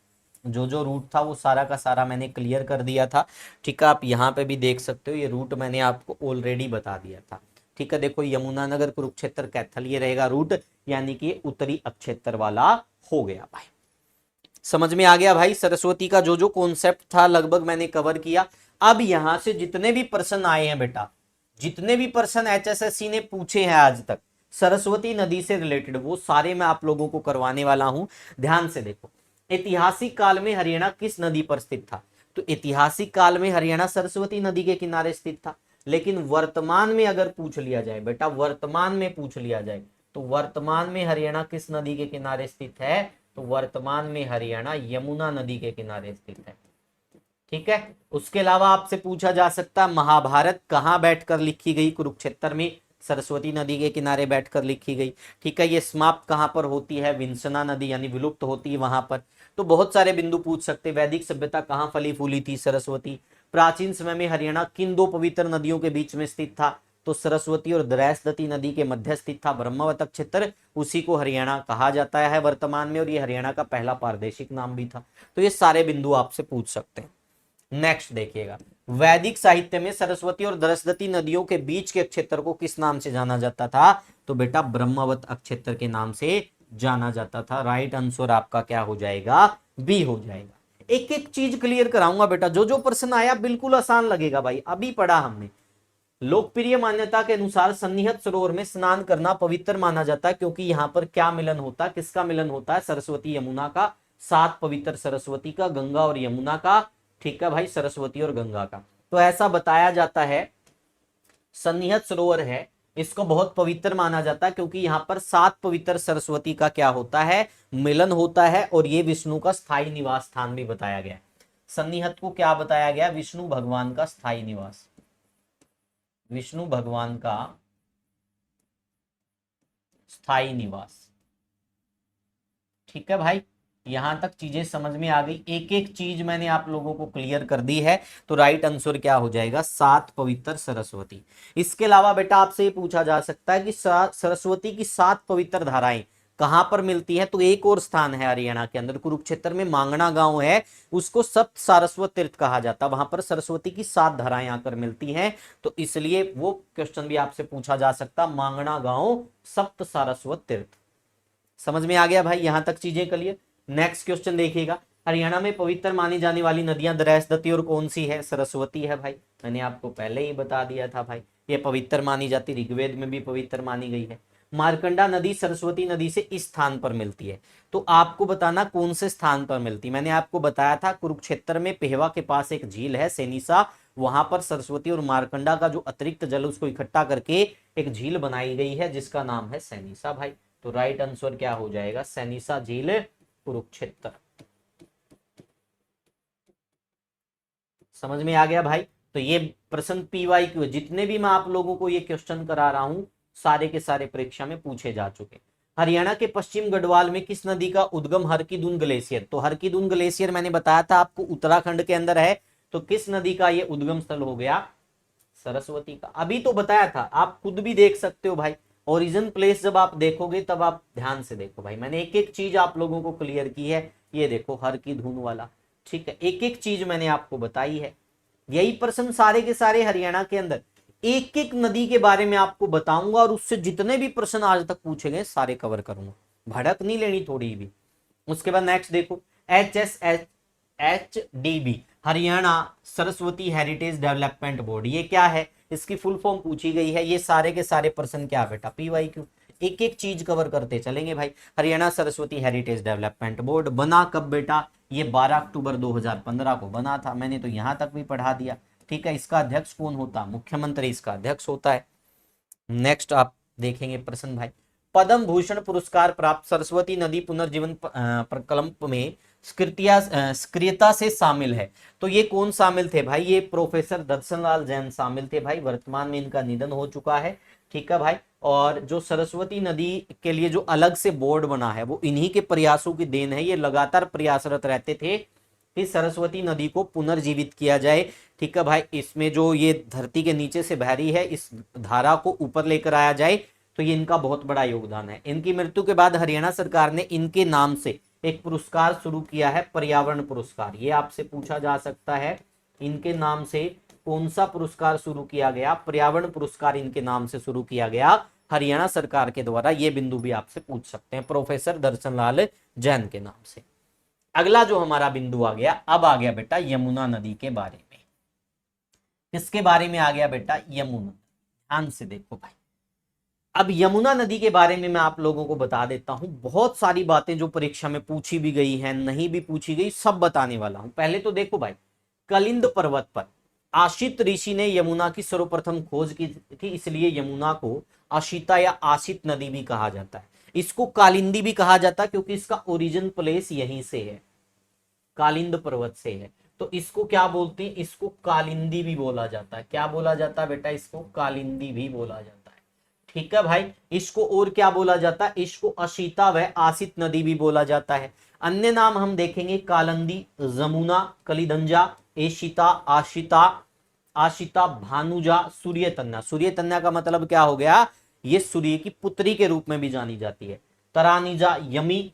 जो रूट था वो सारा का सारा मैंने क्लियर कर दिया था। ठीक है, आप यहाँ पे भी देख सकते हो, ये रूट मैंने आपको ऑलरेडी बता दिया था। ठीक है, देखो यमुनानगर कुरुक्षेत्र कैथल ये रहेगा रूट, यानी कि उत्तरी अक्षेत्र वाला हो गया भाई। समझ में आ गया भाई, सरस्वती का जो जो कॉन्सेप्ट था लगभग मैंने कवर किया। अब यहां से जितने भी प्रश्न आए हैं बेटा, जितने भी प्रश्न एचएसएससी ने पूछे हैं आज तक, सरस्वती नदी से रिलेटेड वो सारे मैं आप लोगों को करवाने वाला हूं। ध्यान से देखो, ऐतिहासिक काल में हरियाणा किस नदी पर स्थित था? तो ऐतिहासिक काल में हरियाणा सरस्वती नदी के किनारे स्थित था। लेकिन वर्तमान में अगर पूछ लिया जाए बेटा, वर्तमान में पूछ लिया जाए तो वर्तमान में हरियाणा किस नदी के किनारे स्थित है? तो वर्तमान में हरियाणा यमुना नदी के किनारे स्थित है। ठीक है। उसके अलावा आपसे पूछा जा सकता है महाभारत कहां बैठकर लिखी गई? कुरुक्षेत्र में, सरस्वती नदी के किनारे बैठकर लिखी गई। ठीक है। ये समाप्त कहां पर होती है? विंसना नदी यानी विलुप्त होती है वहां पर। तो बहुत सारे बिंदु पूछ सकते। वैदिक सभ्यता कहां फली फूली थी? सरस्वती। प्राचीन समय में हरियाणा किन दो पवित्र नदियों के बीच में स्थित था? तो सरस्वती और द्रैसदती नदी के मध्य स्थित था ब्रह्मवत क्षेत्र, उसी को हरियाणा कहा जाता है वर्तमान में, और ये हरियाणा का पहला प्रादेशिक नाम भी था। तो ये सारे बिंदु आपसे पूछ सकते हैं। नेक्स्ट देखिएगा, वैदिक साहित्य में सरस्वती और द्रसदती नदियों के बीच के क्षेत्र को किस नाम से जाना जाता था? तो बेटा ब्रह्मवत क्षेत्र के नाम से जाना जाता था। राइट आंसर आपका क्या हो जाएगा? बी हो जाएगा। एक एक चीज क्लियर कराऊंगा बेटा, जो जो प्रश्न आया बिल्कुल आसान लगेगा भाई, अभी पढ़ा हमने। लोकप्रिय मान्यता के अनुसार सन्निहित सरोवर में स्नान करना पवित्र माना जाता है, क्योंकि यहां पर क्या मिलन होता है? किसका मिलन होता है? सरस्वती यमुना का, 7 पवित्र सरस्वती का, गंगा और यमुना का। ठीक है भाई, सरस्वती और गंगा का। तो ऐसा बताया जाता है, सन्निहित सरोवर है, इसको बहुत पवित्र माना जाता है, क्योंकि यहां पर 7 पवित्र सरस्वती का क्या होता है? मिलन होता है। और ये विष्णु का स्थायी निवास स्थान भी बताया गया। सन्निहित को क्या बताया गया? विष्णु भगवान का स्थायी निवास, विष्णु भगवान का स्थायी निवास। ठीक है भाई, यहां तक चीजें समझ में आ गई। एक एक चीज मैंने आप लोगों को क्लियर कर दी है। तो राइट आंसर क्या हो जाएगा? 7 पवित्र सरस्वती। इसके अलावा बेटा आपसे ये पूछा जा सकता है कि सरस्वती की 7 पवित्र धाराएं कहां पर मिलती है? तो एक और स्थान है हरियाणा के अंदर, कुरुक्षेत्र में मांगणा गांव है, उसको सप्त सारस्वत तीर्थ कहा जाता है। वहां पर सरस्वती की 7 धाराएं आकर मिलती हैं, तो इसलिए वो क्वेश्चन भी आपसे पूछा जा सकता, मांगणा गांव सप्त सारस्वत तीर्थ। समझ में आ गया भाई? यहां तक चीजें क्लियर। नेक्स्ट क्वेश्चन देखिएगा, हरियाणा में पवित्र मानी जाने वाली नदियां द्रैसदती और कौन सी है? सरस्वती है भाई, मैंने आपको पहले ही बता दिया था भाई, ये पवित्र मानी जाती, ऋग्वेद में भी पवित्र मानी गई है। मारकंडा नदी सरस्वती नदी से इस स्थान पर मिलती है, तो आपको बताना कौन से स्थान पर मिलती है। मैंने आपको बताया था कुरुक्षेत्र में पेहवा के पास एक झील है सेनिसा, वहां पर सरस्वती और मारकंडा का जो अतिरिक्त जल उसको इकट्ठा करके एक झील बनाई गई है, जिसका नाम है सेनिसा भाई। तो राइट आंसर क्या हो जाएगा? सेनिसा झील, कुरुक्षेत्र। समझ में आ गया भाई? तो ये प्रश्न PYQ, जितने भी मैं आप लोगों को ये क्वेश्चन करा रहा हूं, सारे के सारे परीक्षा में पूछे जा चुके। हरियाणा के पश्चिम गढ़वाल में किस नदी का उद्गम? हरकीदुन ग्लेशियर। तो हरकीदुन ग्लेशियर मैंने बताया था आपको उत्तराखंड के अंदर है, तो किस नदी का ये उद्गम स्थल हो गया? सरस्वती का। अभी तो बताया था, आप खुद भी देख सकते हो भाई, ओरिजिन प्लेस जब आप देखोगे तब आप ध्यान से देखो भाई, मैंने एक एक चीज आप लोगों को क्लियर की है। ये देखो हर की धुन वाला, ठीक है, एक एक चीज मैंने आपको बताई है। यही प्रश्न सारे के सारे हरियाणा के अंदर एक एक नदी के बारे में आपको बताऊंगा, और उससे जितने भी प्रश्न आज तक पूछे गए सारे कवर करूंगा, भड़क नहीं लेनी थोड़ी भी। उसके बाद नेक्स्ट देखो, HSHDB, Haryana Saraswati heritage development board, ये क्या है? इसकी फुल फॉर्म पूछी गई है। ये सारे के सारे प्रश्न क्या बेटा? PYQ, एक एक चीज कवर करते चलेंगे भाई। Haryana Saraswati heritage development board बना कब बेटा? ये 12 अक्टूबर 2015 को बना था, मैंने तो यहां तक भी पढ़ा दिया। ठीक है, इसका अध्यक्ष कौन होता? मुख्यमंत्री इसका अध्यक्ष होता है। नेक्स्ट आप देखेंगे प्रश्न भाई, पद्म भूषण पुरस्कार प्राप्त सरस्वती नदी पुनर्जीवन प्रकल्प में सक्रियता से शामिल है, तो ये कौन शामिल थे भाई? ये प्रोफेसर दर्शनलाल जैन शामिल थे भाई, वर्तमान में इनका निधन हो चुका है। ठीक है भाई, और जो सरस्वती नदी के लिए जो अलग से बोर्ड बना है वो इन्हीं के प्रयासों की देन है। ये लगातार प्रयासरत रहते थे कि सरस्वती नदी को पुनर्जीवित किया जाए। ठीक है भाई, इसमें जो ये धरती के नीचे से बह रही है, इस धारा को ऊपर लेकर आया जाए, तो ये इनका बहुत बड़ा योगदान है। इनकी मृत्यु के बाद हरियाणा सरकार ने इनके नाम से एक पुरस्कार शुरू किया है, पर्यावरण पुरस्कार। ये आपसे पूछा जा सकता है, इनके नाम से कौन सा पुरस्कार शुरू किया गया? पर्यावरण पुरस्कार इनके नाम से शुरू किया गया हरियाणा सरकार के द्वारा। ये बिंदु भी आपसे पूछ सकते हैं, प्रोफेसर दर्शनलाल जैन के नाम से। अगला जो हमारा बिंदु आ गया, अब आ गया बेटा यमुना नदी के बारे में। किसके बारे में आ गया बेटा? यमुना। ध्यान से देखो भाई, अब यमुना नदी के बारे में मैं आप लोगों को बता देता हूं, बहुत सारी बातें जो परीक्षा में पूछी भी गई हैं, नहीं भी पूछी गई, सब बताने वाला हूं। पहले तो देखो भाई, कलिंद पर्वत पर आशित ऋषि ने यमुना की सर्वप्रथम खोज की थी, इसलिए यमुना को अशिता या आशित नदी भी कहा जाता है। इसको कालिंदी भी कहा जाता है क्योंकि इसका ओरिजिन प्लेस यहीं से है, कालिंद पर्वत से है। तो इसको क्या बोलते हैं, इसको कालिंदी भी बोला जाता है। क्या बोला जाता है बेटा, इसको कालिंदी भी बोला जाता है। ठीक है भाई, इसको और क्या बोला जाता है, इसको अशिता व आसित नदी भी बोला जाता है। अन्य नाम हम देखेंगे, कालंदी, जमुना, कलिदंजा, एशिता, आशिता, आशिता, भानुजा, सूर्यतन्या। सूर्यतन्या का मतलब क्या हो गया, ये सूर्य की पुत्री के रूप में भी जानी जाती है। तरानीजा, यमी,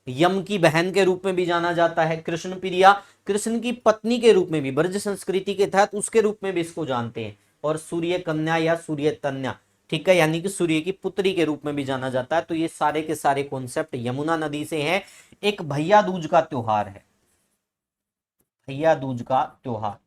यम की बहन के रूप में भी जाना जाता है। कृष्ण प्रिया, कृष्ण की पत्नी के रूप में भी, ब्रज संस्कृति के तहत उसके रूप में भी इसको जानते हैं। और सूर्य कन्या या सूर्य तन्या, ठीक है, यानी कि सूर्य की पुत्री के रूप में भी जाना जाता है। तो ये सारे के सारे कॉन्सेप्ट यमुना नदी से हैं। एक भैया दूज का त्योहार है, भैया दूज का त्योहार,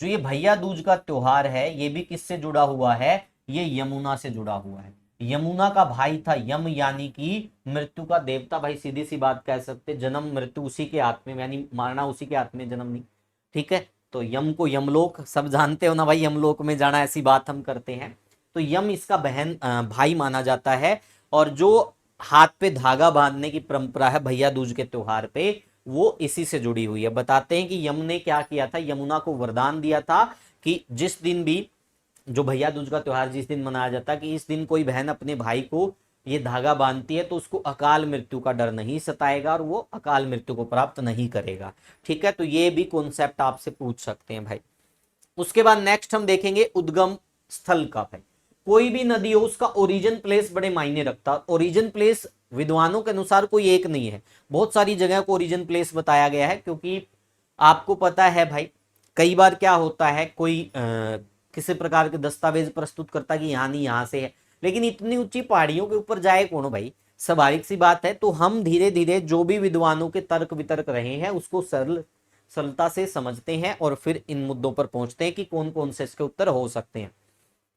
जो ये भैया दूज का त्योहार है, ये भी किससे जुड़ा हुआ है, ये यमुना से जुड़ा हुआ है। यमुना का भाई था यम, यानी कि मृत्यु का देवता। भाई सीधी सी बात कह सकते, जन्म मृत्यु उसी के हाथ में, यानी मारना उसी के हाथ में, जन्म नहीं। ठीक है, तो यम को यमलोक, सब जानते हो ना भाई, यमलोक में जाना, ऐसी बात हम करते हैं। तो यम इसका भाई माना जाता है। और जो हाथ पे धागा बांधने की परंपरा है भैया दूज के त्योहार पे, वो इसी से जुड़ी हुई है। बताते हैं कि यम ने क्या किया था, यमुना को वरदान दिया था कि जिस दिन भी, जो भैया दूज का त्योहार जिस दिन मनाया जाता है, कि इस दिन कोई बहन अपने भाई को ये धागा बांधती है तो उसको अकाल मृत्यु का डर नहीं सताएगा और वो अकाल मृत्यु को प्राप्त नहीं करेगा। ठीक है, तो ये भी कॉन्सेप्ट आपसे पूछ सकते हैं भाई। उसके बाद नेक्स्ट हम देखेंगे उद्गम स्थल का। भाई कोई भी नदी हो, उसका ओरिजिन प्लेस बड़े मायने रखता है। ओरिजिन प्लेस विद्वानों के अनुसार कोई एक नहीं है, बहुत सारी जगह को ओरिजिन प्लेस बताया गया है। क्योंकि आपको पता है भाई, कई बार क्या होता है, कोई किसी प्रकार के दस्तावेज प्रस्तुत करता कि यहाँ नहीं यहाँ से है, लेकिन इतनी ऊंची पहाड़ियों के ऊपर जाए कौन भाई, स्वाभाविक सी बात है। तो हम धीरे धीरे जो भी विद्वानों के तर्क वितर्क रहे हैं उसको सरलता से समझते हैं और फिर इन मुद्दों पर पहुंचते हैं कि कौन कौन से इसके उत्तर हो सकते हैं।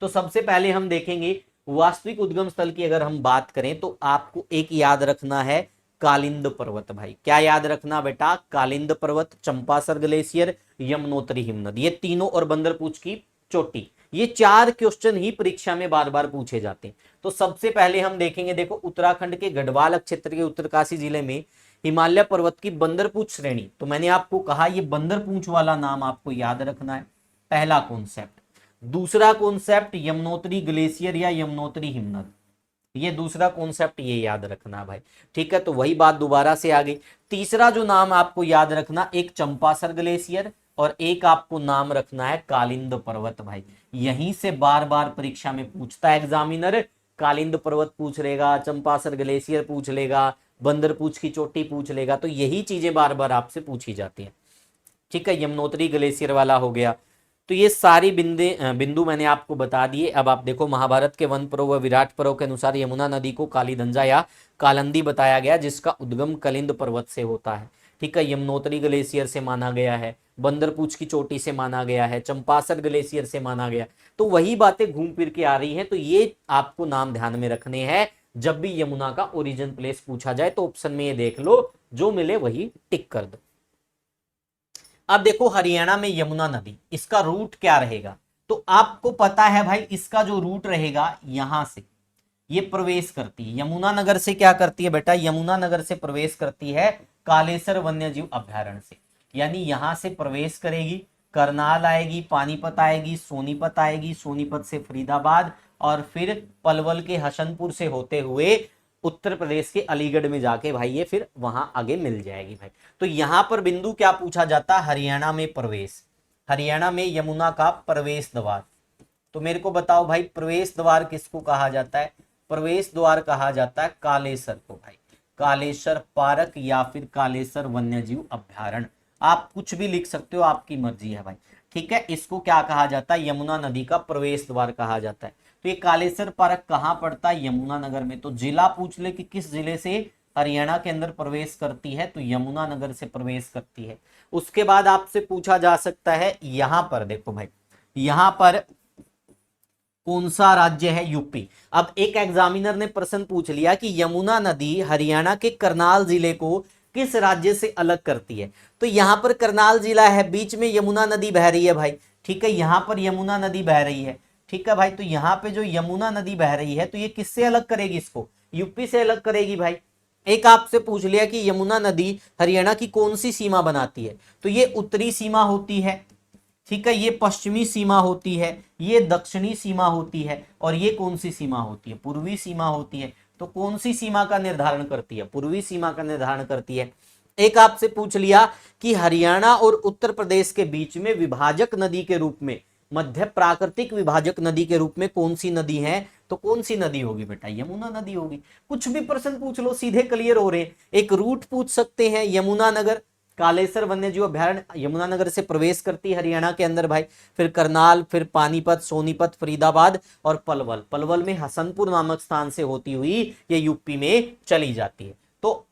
तो सबसे पहले हम देखेंगे वास्तविक उद्गम स्थल की। अगर हम बात करें तो आपको एक याद रखना है, कालिंद पर्वत। भाई क्या याद रखना बेटा, कालिंद पर्वत, चंपासर ग्लेशियर, यमुनोत्री हिमनद, ये तीनों, और बंदरपूछ की चोटी। ये चार क्वेश्चन ही परीक्षा में बार बार पूछे जाते हैं। तो सबसे पहले हम देखेंगे, देखो उत्तराखंड के गढ़वाल क्षेत्र के उत्तरकाशी जिले में हिमालय पर्वत की बंदरपूछ श्रेणी। तो मैंने आपको कहा ये बंदरपूछ वाला नाम आपको याद रखना है, पहला कॉन्सेप्ट। दूसरा कॉन्सेप्ट यमुनोत्री ग्लेशियर या यमुनोत्री हिमनद, ये दूसरा कॉन्सेप्ट, ये याद रखना भाई। ठीक है, तो वही बात दोबारा से आ गई। तीसरा जो नाम आपको याद रखना, एक चंपासर ग्लेशियर और एक आपको नाम रखना है कालिंद पर्वत। भाई यहीं से बार बार परीक्षा में पूछता है एग्जामिनर, कालिंद पर्वत पूछ लेगा, चंपासर ग्लेशियर पूछ लेगा, बंदरपूछ की चोटी पूछ लेगा। तो यही चीजें बार बार आपसे पूछी जाती हैं। ठीक है, यमुनोत्री ग्लेशियर वाला हो गया। तो ये सारी बिंदु मैंने आपको बता दिए। अब आप देखो, महाभारत के वन पर्व व विराट पर्व के अनुसार यमुना नदी को कालीधंजा या कालंदी बताया गया, जिसका उद्गम कलिंद पर्वत से होता है। ठीक है, यमुनोत्री ग्लेशियर से माना गया है, बंदरपूछ की चोटी से माना गया है, चंपासर ग्लेशियर से माना गया। तो वही बातें घूम फिर के आ रही हैं। तो ये आपको नाम ध्यान में रखने हैं जब भी यमुना का ओरिजिन प्लेस पूछा जाए। तो ऑप्शन में ये देख लो, जो मिले वही टिक कर दो। अब देखो हरियाणा में यमुना नदी, इसका रूट क्या रहेगा, तो आपको पता है भाई, इसका जो रूट रहेगा यहां से ये प्रवेश करती है, यमुना नगर से क्या करती है बेटा, यमुना नगर से प्रवेश करती है कालेसर वन्यजीव अभ्यारण्य से। यानी यहां से प्रवेश करेगी, करनाल आएगी, पानीपत आएगी, सोनीपत आएगी, सोनीपत से फरीदाबाद, और फिर पलवल के हसनपुर से होते हुए उत्तर प्रदेश के अलीगढ़ में जाके भाई ये फिर वहां आगे मिल जाएगी भाई। तो यहां पर बिंदु क्या पूछा जाता है, हरियाणा में प्रवेश, हरियाणा में यमुना का प्रवेश द्वार। तो मेरे को बताओ भाई, प्रवेश द्वार किसको कहा जाता है, प्रवेश द्वार कहा जाता है कालेसर को भाई, कालेसर पार्क या फिर कालेसर वन्यजीव अभ्यारण्य, आप कुछ भी लिख सकते हो, आपकी मर्जी है भाई। ठीक है, इसको क्या कहा जाता है, यमुना नदी का प्रवेश द्वार कहा जाता है। तो ये कालेसर पार्क कहाँ पड़ता है, यमुना नगर में। तो जिला पूछ ले कि किस जिले से हरियाणा के अंदर प्रवेश करती है, तो यमुना नगर से प्रवेश करती है। उसके बाद आपसे पूछा जा सकता है, यहां पर देखो भाई, यहां पर कौन सा राज्य है? यूपी। अब एक एग्जामिनर ने प्रश्न पूछ लिया कि यमुना नदी हरियाणा के करनाल जिले को किस राज्य से अलग करती है। तो यहां पर करनाल जिला है, बीच में यमुना नदी बह रही है भाई, ठीक है, यहां पर यमुना नदी बह रही है, ठीक है भाई। तो यहां पे जो यमुना नदी बह रही है तो ये किससे अलग करेगी? इसको यूपी से अलग करेगी भाई। एक आपसे पूछ लिया कि यमुना नदी हरियाणा की कौन सी सीमा बनाती है, तो ये उत्तरी सीमा होती है, ठीक है, ये पश्चिमी सीमा होती है, ये दक्षिणी सीमा होती है, और ये कौन सी सीमा होती है? पूर्वी सीमा होती है। तो कौन सी सीमा का निर्धारण करती है? पूर्वी सीमा का निर्धारण करती है। एक आपसे पूछ लिया कि हरियाणा और उत्तर प्रदेश के बीच में विभाजक नदी के रूप में, मध्य प्राकृतिक विभाजक नदी के रूप में कौन सी नदी है? तो कौन सी नदी होगी बेटा? यमुना नदी होगी। कुछ भी प्रश्न पूछ लो सीधे क्लियर हो रहे हैं। एक रूट पूछ सकते हैं, यमुना नगर कालेसर वन्यजीव अभ्यारण्य यमुनानगर से प्रवेश करती है हरियाणा के अंदर भाई, फिर करनाल, फिर पानीपत, सोनीपत, फरीदाबाद और पलवल। पलवल में हसनपुर नामक स्थान से होती हुई ये यूपी में चली जाती है। तो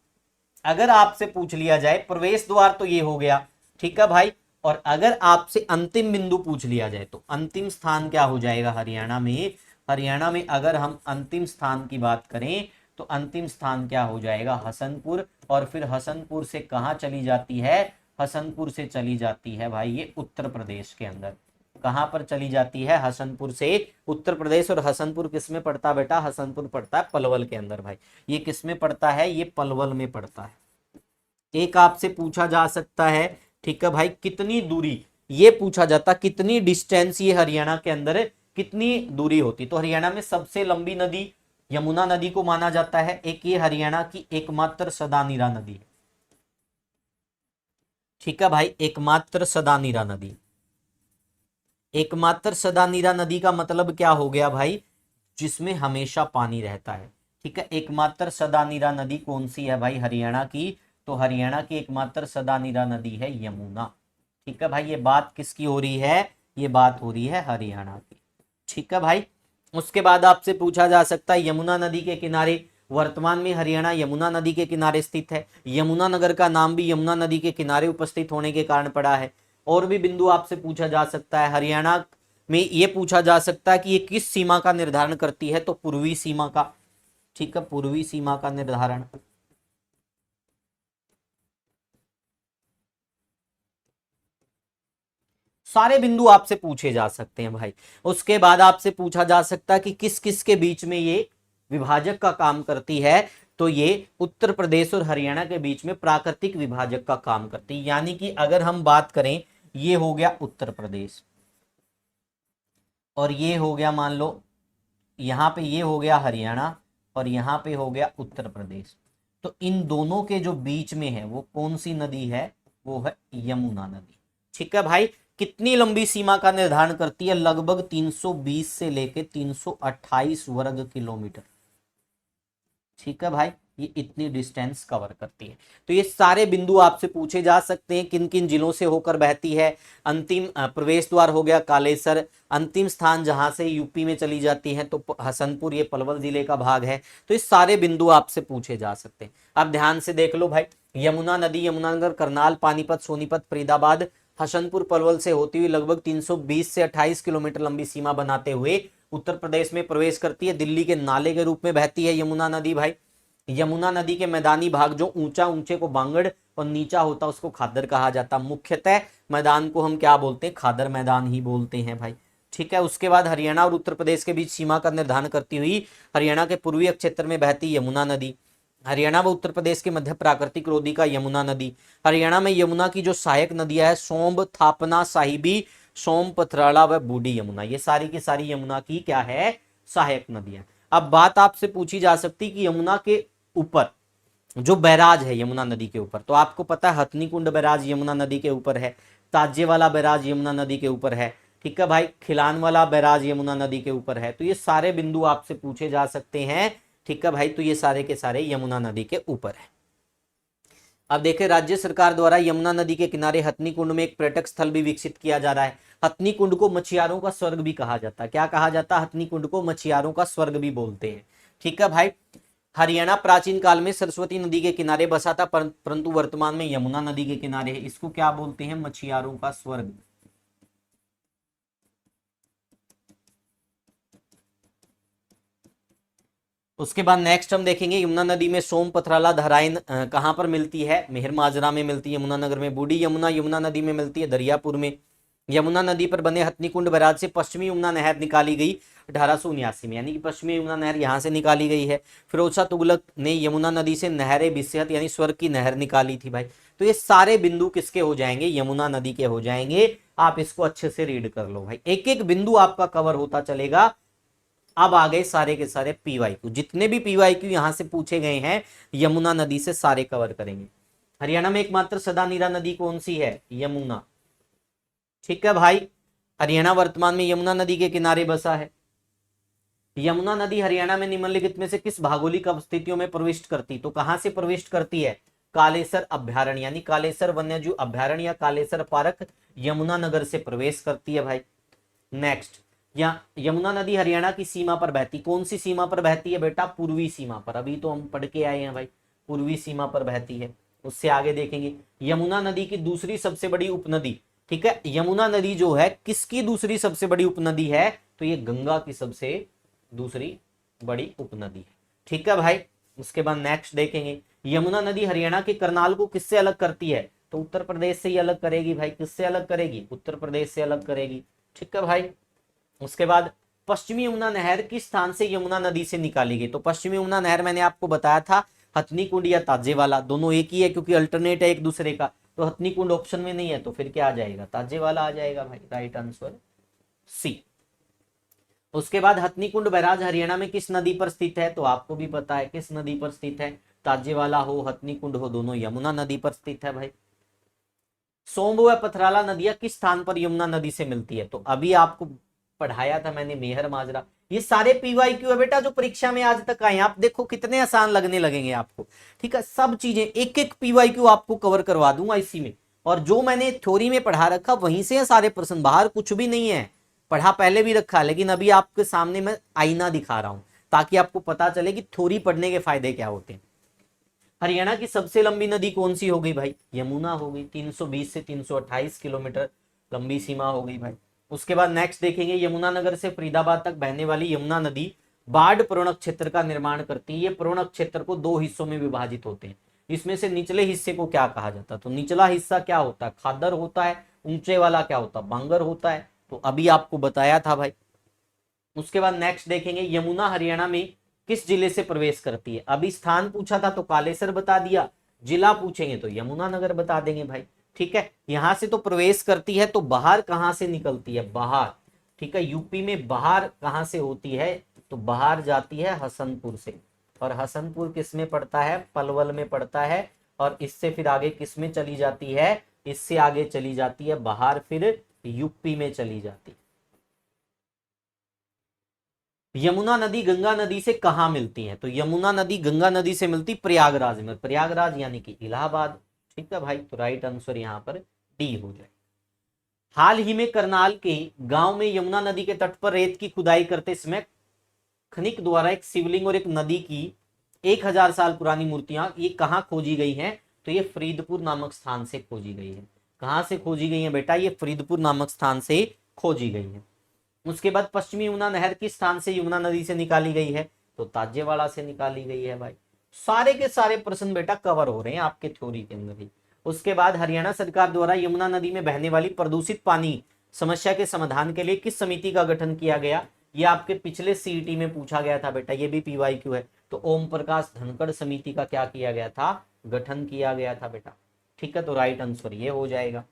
अगर आपसे पूछ लिया जाए प्रवेश द्वार तो ये हो गया, ठीक है भाई, और अगर आपसे अंतिम बिंदु पूछ लिया जाए तो अंतिम स्थान क्या हो जाएगा हरियाणा में? हरियाणा में अगर हम अंतिम स्थान की बात करें तो अंतिम स्थान क्या हो जाएगा? हसनपुर। और फिर हसनपुर से कहां चली जाती है? हसनपुर से चली जाती है भाई ये उत्तर प्रदेश के अंदर। कहां पर चली जाती है? हसनपुर से उत्तर प्रदेश। और हसनपुर किस में पड़ता है बेटा? हसनपुर पड़ता है पलवल के अंदर भाई। ये किस में पड़ता है? ये पलवल में पड़ता है। एक आपसे पूछा जा सकता है, ठीक है भाई, कितनी दूरी, ये पूछा जाता कितनी डिस्टेंस ये हरियाणा के अंदर कितनी दूरी होती। तो हरियाणा में सबसे लंबी नदी यमुना नदी को माना जाता है। एक ये हरियाणा की एकमात्र सदानीरा नदी है, ठीक है भाई, एकमात्र सदानीरा नदी। एकमात्र सदानीरा नदी का मतलब क्या हो गया भाई? जिसमें हमेशा पानी रहता है, ठीक है। एकमात्र सदानीरा नदी कौन सी है भाई? हरियाणा की। तो हरियाणा की एकमात्र सदानीरा नदी है यमुना, ठीक है भाई। ये बात किसकी हो रही है? ये बात हो रही है हरियाणा की, ठीक है भाई। उसके बाद आपसे पूछा जा सकता है यमुना नदी के किनारे, वर्तमान में हरियाणा यमुना नदी के किनारे स्थित है। यमुना नगर का नाम भी यमुना नदी के किनारे उपस्थित होने के कारण पड़ा है। और भी बिंदु आपसे पूछा जा सकता है। हरियाणा में ये पूछा जा सकता है कि ये किस सीमा का निर्धारण करती है? तो पूर्वी सीमा का, ठीक है, पूर्वी सीमा का निर्धारण। सारे बिंदु आपसे पूछे जा सकते हैं भाई। उसके बाद आपसे पूछा जा सकता है कि किस किस के बीच में ये विभाजक का काम करती है? तो ये उत्तर प्रदेश और हरियाणा के बीच में प्राकृतिक विभाजक का काम करती है। यानी कि अगर हम बात करें, ये हो गया उत्तर प्रदेश, और ये हो गया मान लो यहां पे ये हो गया हरियाणा, और यहां पे हो गया उत्तर प्रदेश। तो इन दोनों के जो बीच में है वो कौन सी नदी है? वो है यमुना नदी, ठीक है भाई। कितनी लंबी सीमा का निर्धारण करती है? लगभग 320 से लेके 328 वर्ग किलोमीटर, ठीक है भाई। ये इतनी डिस्टेंस कवर करती है। तो ये सारे बिंदु आपसे पूछे जा सकते हैं, किन किन जिलों से होकर बहती है। अंतिम प्रवेश द्वार हो गया कालेसर, अंतिम स्थान जहां से यूपी में चली जाती है तो हसनपुर, ये पलवल जिले का भाग है। तो ये सारे बिंदु आपसे पूछे जा सकते हैं। अब ध्यान से देख लो भाई, यमुना नदी यमुनानगर, करनाल, पानीपत, सोनीपत, फरीदाबाद, हसनपुर, पलवल से होती हुई लगभग 320 से 28 किलोमीटर लंबी सीमा बनाते हुए उत्तर प्रदेश में प्रवेश करती है। दिल्ली के नाले के रूप में बहती है यमुना नदी भाई। यमुना नदी के मैदानी भाग जो ऊंचा, ऊंचे को बांगड़ और नीचा होता उसको खादर कहा जाता। मुख्यतः मैदान को हम क्या बोलते हैं? खादर मैदान ही बोलते हैं भाई, ठीक है। उसके बाद हरियाणा और उत्तर प्रदेश के बीच सीमा का निर्धारण करती हुई हरियाणा के पूर्वी क्षेत्र में बहती यमुना नदी। हरियाणा व उत्तर प्रदेश के मध्य प्राकृतिक रोधी का यमुना नदी। हरियाणा में यमुना की जो सहायक नदियां है, सोम्ब, थापना, साहिबी, सोम, पथराला व बूढ़ी यमुना, ये सारी की सारी यमुना की क्या है? सहायक नदियां। अब बात आपसे पूछी जा सकती कि यमुना के ऊपर जो बैराज है यमुना नदी के ऊपर, तो आपको पता है हथनी कुंड बैराज यमुना नदी के ऊपर है, ताजे वाला बैराज यमुना नदी के ऊपर है, ठीक है भाई, खिलान वाला बैराज यमुना नदी के ऊपर है। तो ये सारे बिंदु आपसे पूछे जा सकते हैं, ठीक है भाई। तो ये सारे के सारे यमुना नदी के ऊपर है। अब देखें, राज्य सरकार द्वारा यमुना नदी के किनारे हथनी कुंड में एक पर्यटक स्थल भी विकसित किया जा रहा है। हथनी कुंड को मछियारों का स्वर्ग भी कहा जाता है। क्या कहा जाता है? हथनी कुंड को मछियारों का स्वर्ग भी बोलते हैं, ठीक है भाई। हरियाणा प्राचीन काल में सरस्वती नदी के किनारे बसा था, परंतु वर्तमान में यमुना नदी के किनारे है। इसको क्या बोलते हैं? मछियारों का स्वर्ग, उसके बाद नेक्स्ट हम देखेंगे यमुना नदी में सोम पथराला धाराएं कहाँ पर मिलती है, मेहर माजरा में मिलती है, यमुना नगर में। बूढ़ी यमुना यमुना नदी में मिलती है, दरियापुर में। यमुना नदी पर बने हथनी कुंड बैराज से पश्चिमी यमुना नहर निकाली गई 1879 में, यानी कि पश्चिमी यमुना नहर यहाँ से निकाली गई है। फिरोज शाह तुगलक ने यमुना नदी से नहर बिस्सहत यानी स्वर्ग की नहर निकाली थी भाई। तो ये सारे बिंदु किसके हो जाएंगे, यमुना नदी के हो जाएंगे। आप इसको अच्छे से रीड कर लो भाई, एक एक बिंदु आपका कवर होता चलेगा। अब आ गए सारे के सारे पीवाईक्यू, जितने भी पीवाईक्यू यहां से पूछे गए हैं यमुना नदी से सारे कवर करेंगे। हरियाणा में एकमात्र सदा नीरा नदी कौन सी है, यमुना। ठीक है भाई, हरियाणा वर्तमान में यमुना नदी के किनारे बसा है। यमुना नदी हरियाणा में निम्नलिखित में से किस भौगोलिक स्थितियों में प्रविष्ट करती, तो कहां से प्रविष्ट करती है, कालेसर अभ्यारण्य यानी कालेसर वन्यजीव अभ्यारण्य या कालेसर पार्क यमुना नगर से प्रवेश करती है भाई। नेक्स्ट, या यमुना नदी हरियाणा की सीमा पर बहती, कौन सी सीमा पर बहती है बेटा, पूर्वी सीमा पर। अभी तो हम पढ़ के आए हैं भाई, पूर्वी सीमा पर बहती है। उससे आगे देखेंगे यमुना नदी की दूसरी सबसे बड़ी उपनदी। ठीक है, यमुना नदी जो है किसकी दूसरी सबसे बड़ी उपनदी है, तो ये गंगा की सबसे दूसरी बड़ी उपनदी है। ठीक है भाई, उसके बाद नेक्स्ट देखेंगे यमुना नदी हरियाणा के करनाल को किससे अलग करती है, तो उत्तर प्रदेश से ही अलग करेगी भाई। किससे अलग करेगी, उत्तर प्रदेश से अलग करेगी। ठीक है भाई, उसके बाद पश्चिमी यमुना नहर किस स्थान से यमुना नदी से निकाली गई, तो पश्चिमी यमुना नहर मैंने आपको बताया था हथनी कुंड या ताजेवाला, दोनों एक ही है क्योंकि अल्टरनेट है एक दूसरे का। तो हथनी कुंड ऑप्शन में नहीं है तो फिर क्या आ जाएगा, ताजेवाला आ जाएगा भाई, राइट आंसर सी। उसके बाद हथनी कुंड बैराज हरियाणा में किस नदी पर स्थित है, तो आपको भी पता है किस नदी पर स्थित है, ताजेवाला हो हथनी कुंड हो दोनों यमुना नदी पर स्थित है भाई। सोम्ब व पथराला नदियां किस स्थान पर यमुना नदी से मिलती है, तो अभी आपको पढ़ाया था मैंने मेहर माजरा। ये सारे पीवाईक्यू है बेटा जो परीक्षा में आज तक आए, आप देखो कितने आसान लगने लगेंगे आपको। ठीक है, सब चीजें एक एक पीवाईक्यू आपको कवर करवा दूंगा इसी में, और जो मैंने थ्योरी में पढ़ा रखा वहीं से है सारे प्रश्न, बाहर कुछ भी नहीं है। पढ़ा पहले भी रखा, लेकिन अभी आपके सामने मैं आईना दिखा रहा हूं ताकि आपको पता चले कि थ्योरी पढ़ने के फायदे क्या होते हैं। हरियाणा की सबसे लंबी नदी कौन सी हो गई भाई, यमुना हो गई, 320 से 328 किलोमीटर लंबी सीमा हो गई भाई। उसके बाद नेक्स्ट देखेंगे यमुना नगर से फरीदाबाद तक बहने वाली यमुना नदी बाढ़ प्रोणक क्षेत्र का निर्माण करती है। ये प्रोणक क्षेत्र को दो हिस्सों में विभाजित होते हैं। इसमें से निचले हिस्से को क्या कहा जाता है, तो निचला हिस्सा क्या होता है, खादर होता है। ऊंचे वाला क्या होता है, बांगर होता है। तो अभी आपको बताया था भाई। उसके बाद नेक्स्ट देखेंगे यमुना हरियाणा में किस जिले से प्रवेश करती है। अभी स्थान पूछा था तो कालेसर बता दिया, जिला पूछेंगे तो यमुना नगर बता देंगे भाई। ठीक है, यहां से तो प्रवेश करती है, तो बाहर कहां से निकलती है, बाहर। ठीक है, यूपी में बाहर कहां से होती है, तो बाहर जाती है हसनपुर से। और हसनपुर किस में पड़ता है, पलवल में पड़ता है। और इससे फिर आगे किस में चली जाती है, इससे आगे चली जाती है बाहर, फिर यूपी में चली जाती है। यमुना नदी गंगा नदी से कहां मिलती है, तो यमुना नदी गंगा नदी से मिलती प्रयागराज में, प्रयागराज यानी कि इलाहाबाद। ठीक है भाई, तो राइट आंसर यहां पर डी हो जाए। हाल ही में करनाल के गांव में यमुना नदी के तट पर रेत की खुदाई करते समय खनिक द्वारा एक शिवलिंग और एक नदी की 1000 साल पुरानी मूर्तियां ये कहां खोजी गई हैं, तो ये फरीदपुर नामक स्थान से खोजी गई है। कहां से खोजी गई है बेटा, ये फरीदपुर नामक स्थान से खोजी गई है। उसके बाद पश्चिमी यमुना नहर किस स्थान से यमुना नदी से निकाली गई है, तो ताजेवाड़ा से निकाली गई है भाई। सारे के सारे प्रश्न बेटा कवर हो रहे हैं आपके थ्योरी के अंदर ही। उसके बाद हरियाणा सरकार द्वारा यमुना नदी में बहने वाली प्रदूषित पानी समस्या के समाधान के लिए किस समिति का गठन किया गया, ये आपके पिछले सीईटी में पूछा गया था बेटा, ये भी पीवाईक्यू है। तो ओम प्रकाश धनखड़ समिति का क्या किया गया था, गठन किया गया था बेटा। ठीक है, तो राइट आंसर ये हो जाएगा।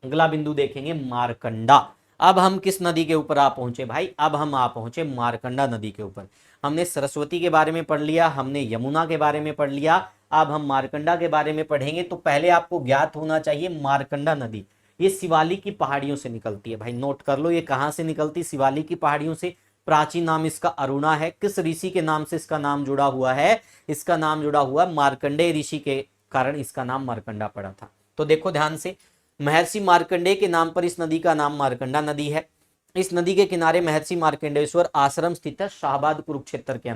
अगला बिंदु देखेंगे मारकंडा। अब हम किस नदी के ऊपर आ पहुंचे भाई, अब हम आ पहुंचे मारकंडा नदी के ऊपर। हमने सरस्वती के बारे में पढ़ लिया, हमने यमुना के बारे में पढ़ लिया, अब हम मारकंडा के बारे में पढ़ेंगे। तो पहले आपको ज्ञात होना चाहिए मारकंडा नदी ये शिवालिक की पहाड़ियों से निकलती है भाई। नोट कर लो, ये कहां से निकलती, शिवालिक की पहाड़ियों से। प्राचीन नाम इसका अरुणा है। किस ऋषि के नाम से इसका नाम जुड़ा हुआ है, इसका नाम जुड़ा हुआ मार्कंडेय ऋषि के कारण इसका नाम मारकंडा पड़ा था। तो देखो ध्यान से, महर्षि मार्कंडेय के नाम पर इस नदी का नाम मारकंडा नदी है। इस नदी के किनारे महर्षि मार्कंडेश्वर आश्रम स्थित है, शाहबाद कुरुक्षेत्र के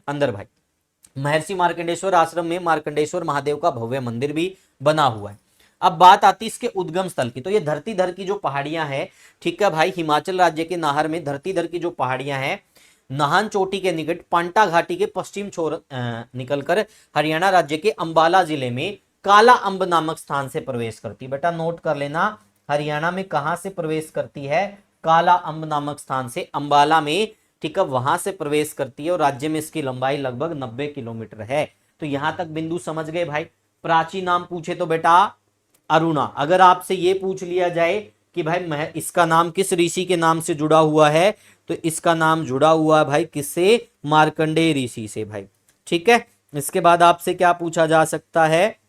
अंदर भाई। महर्षि मार्कंडेश्वर आश्रम में मार्कंडेश्वर महादेव का भव्य मंदिर भी बना हुआ है। अब बात आती इसके उद्गम स्थल की, तो ये धरती धर की जो पहाड़ियां हैं, ठीक है भाई, हिमाचल राज्य के नाहर में धरती धर की जो पहाड़ियां हैं, नाहन चोटी के निकट पांटा घाटी के पश्चिम छोर निकलकर हरियाणा राज्य के अंबाला जिले में काला अंब नामक स्थान से प्रवेश करती है। बेटा नोट कर लेना, हरियाणा में कहां से प्रवेश करती है? काला अंब नामक स्थान से, अंबाला में, ठीक है, वहां से प्रवेश करती है और राज्य में इसकी लंबाई लगभग 90 किलोमीटर है। तो यहां तक बिंदु समझ गए भाई। प्राची नाम पूछे तो बेटा अरुणा। अगर आपसे ये पूछ लिया जाए कि भाई इसका नाम किस ऋषि के नाम से जुड़ा हुआ है, तो इसका नाम जुड़ा हुआ है भाई किससे? मार्कंडेय ऋषि से भाई। ठीक है, इसके बाद आपसे क्या पूछा जा सकता है?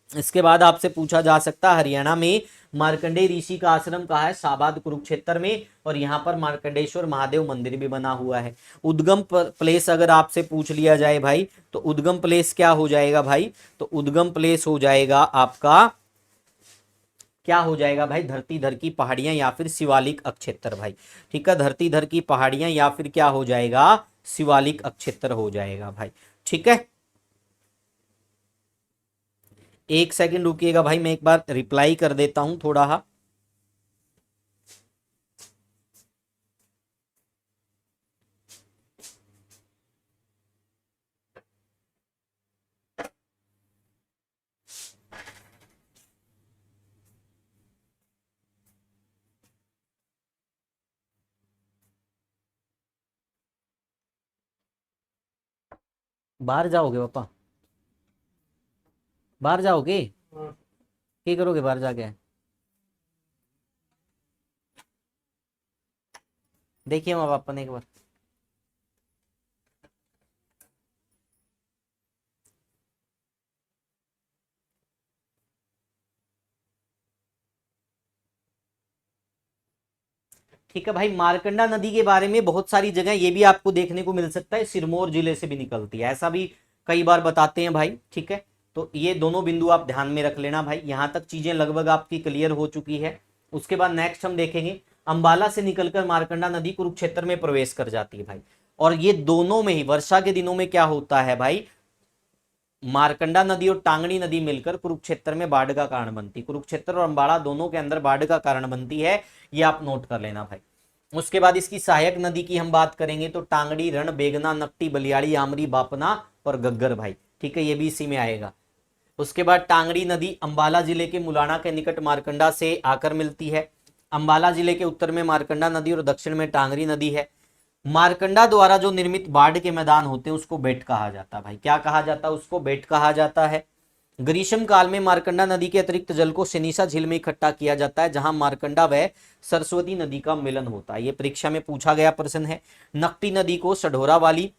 इसके बाद आपसे पूछा जा सकता है हरियाणा में मार्कंडेय ऋषि का आश्रम कहाँ है? साबाद कुरुक्षेत्र में, और यहाँ पर मार्कंडेश्वर महादेव मंदिर भी बना हुआ है। उद्गम प्लेस अगर आपसे पूछ लिया जाए भाई, तो उद्गम प्लेस क्या हो जाएगा भाई? तो उद्गम प्लेस हो जाएगा आपका, क्या हो जाएगा भाई? धरती धर की पहाड़ियां या फिर शिवालिक अक्षेत्र भाई। ठीक है, धरती धर की पहाड़ियां या फिर क्या हो जाएगा? शिवालिक अक्षेत्र हो जाएगा भाई। ठीक है, एक सेकंड रुकिएगा भाई, मैं एक बार रिप्लाई कर देता हूं थोड़ा। बाहर जाओगे पापा? बाहर जाओगे? क्या करोगे बाहर जाके? देखिए माँ पापा ने एक बार। ठीक है भाई, मारकंडा नदी के बारे में बहुत सारी जगह ये भी आपको देखने को मिल सकता है, सिरमौर जिले से भी निकलती है, ऐसा भी कई बार बताते हैं भाई। ठीक है, तो ये दोनों बिंदु आप ध्यान में रख लेना भाई। यहां तक चीजें लगभग आपकी क्लियर हो चुकी है। उसके बाद नेक्स्ट हम देखेंगे, अंबाला से निकलकर मारकंडा नदी कुरुक्षेत्र में प्रवेश कर जाती है भाई। और ये दोनों में ही वर्षा के दिनों में क्या होता है भाई? मारकंडा नदी और टांगड़ी नदी मिलकर कुरुक्षेत्र में बाढ़ का कारण बनती है। कुरुक्षेत्र और अंबाला दोनों के अंदर बाढ़ का कारण बनती है, ये आप नोट कर लेना भाई। उसके बाद इसकी सहायक नदी की हम बात करेंगे तो टांगड़ी, रण, बेगना, नकटी, बलियाड़ी, आमरी, बापना और गग्गर भाई। ठीक है, ये भी इसी में आएगा। उसके बाद टांगड़ी नदी अंबाला जिले के मुलाना के निकट मारकंडा से आकर मिलती है। अंबाला जिले के उत्तर में मारकंडा नदी और दक्षिण में टांगरी नदी है। मारकंडा द्वारा जो निर्मित बाढ़ के मैदान होते हैं उसको बेट कहा जाता है भाई। क्या कहा जाता है? उसको बेट कहा जाता है। ग्रीष्म काल में मारकंडा नदी के अतिरिक्त जल को सिनीसा झील में इकट्ठा किया जाता है, जहां मारकंडा व सरस्वती नदी का मिलन होता है। ये परीक्षा में पूछा गया प्रश्न है। नकटी नदी को सढोरा वाली,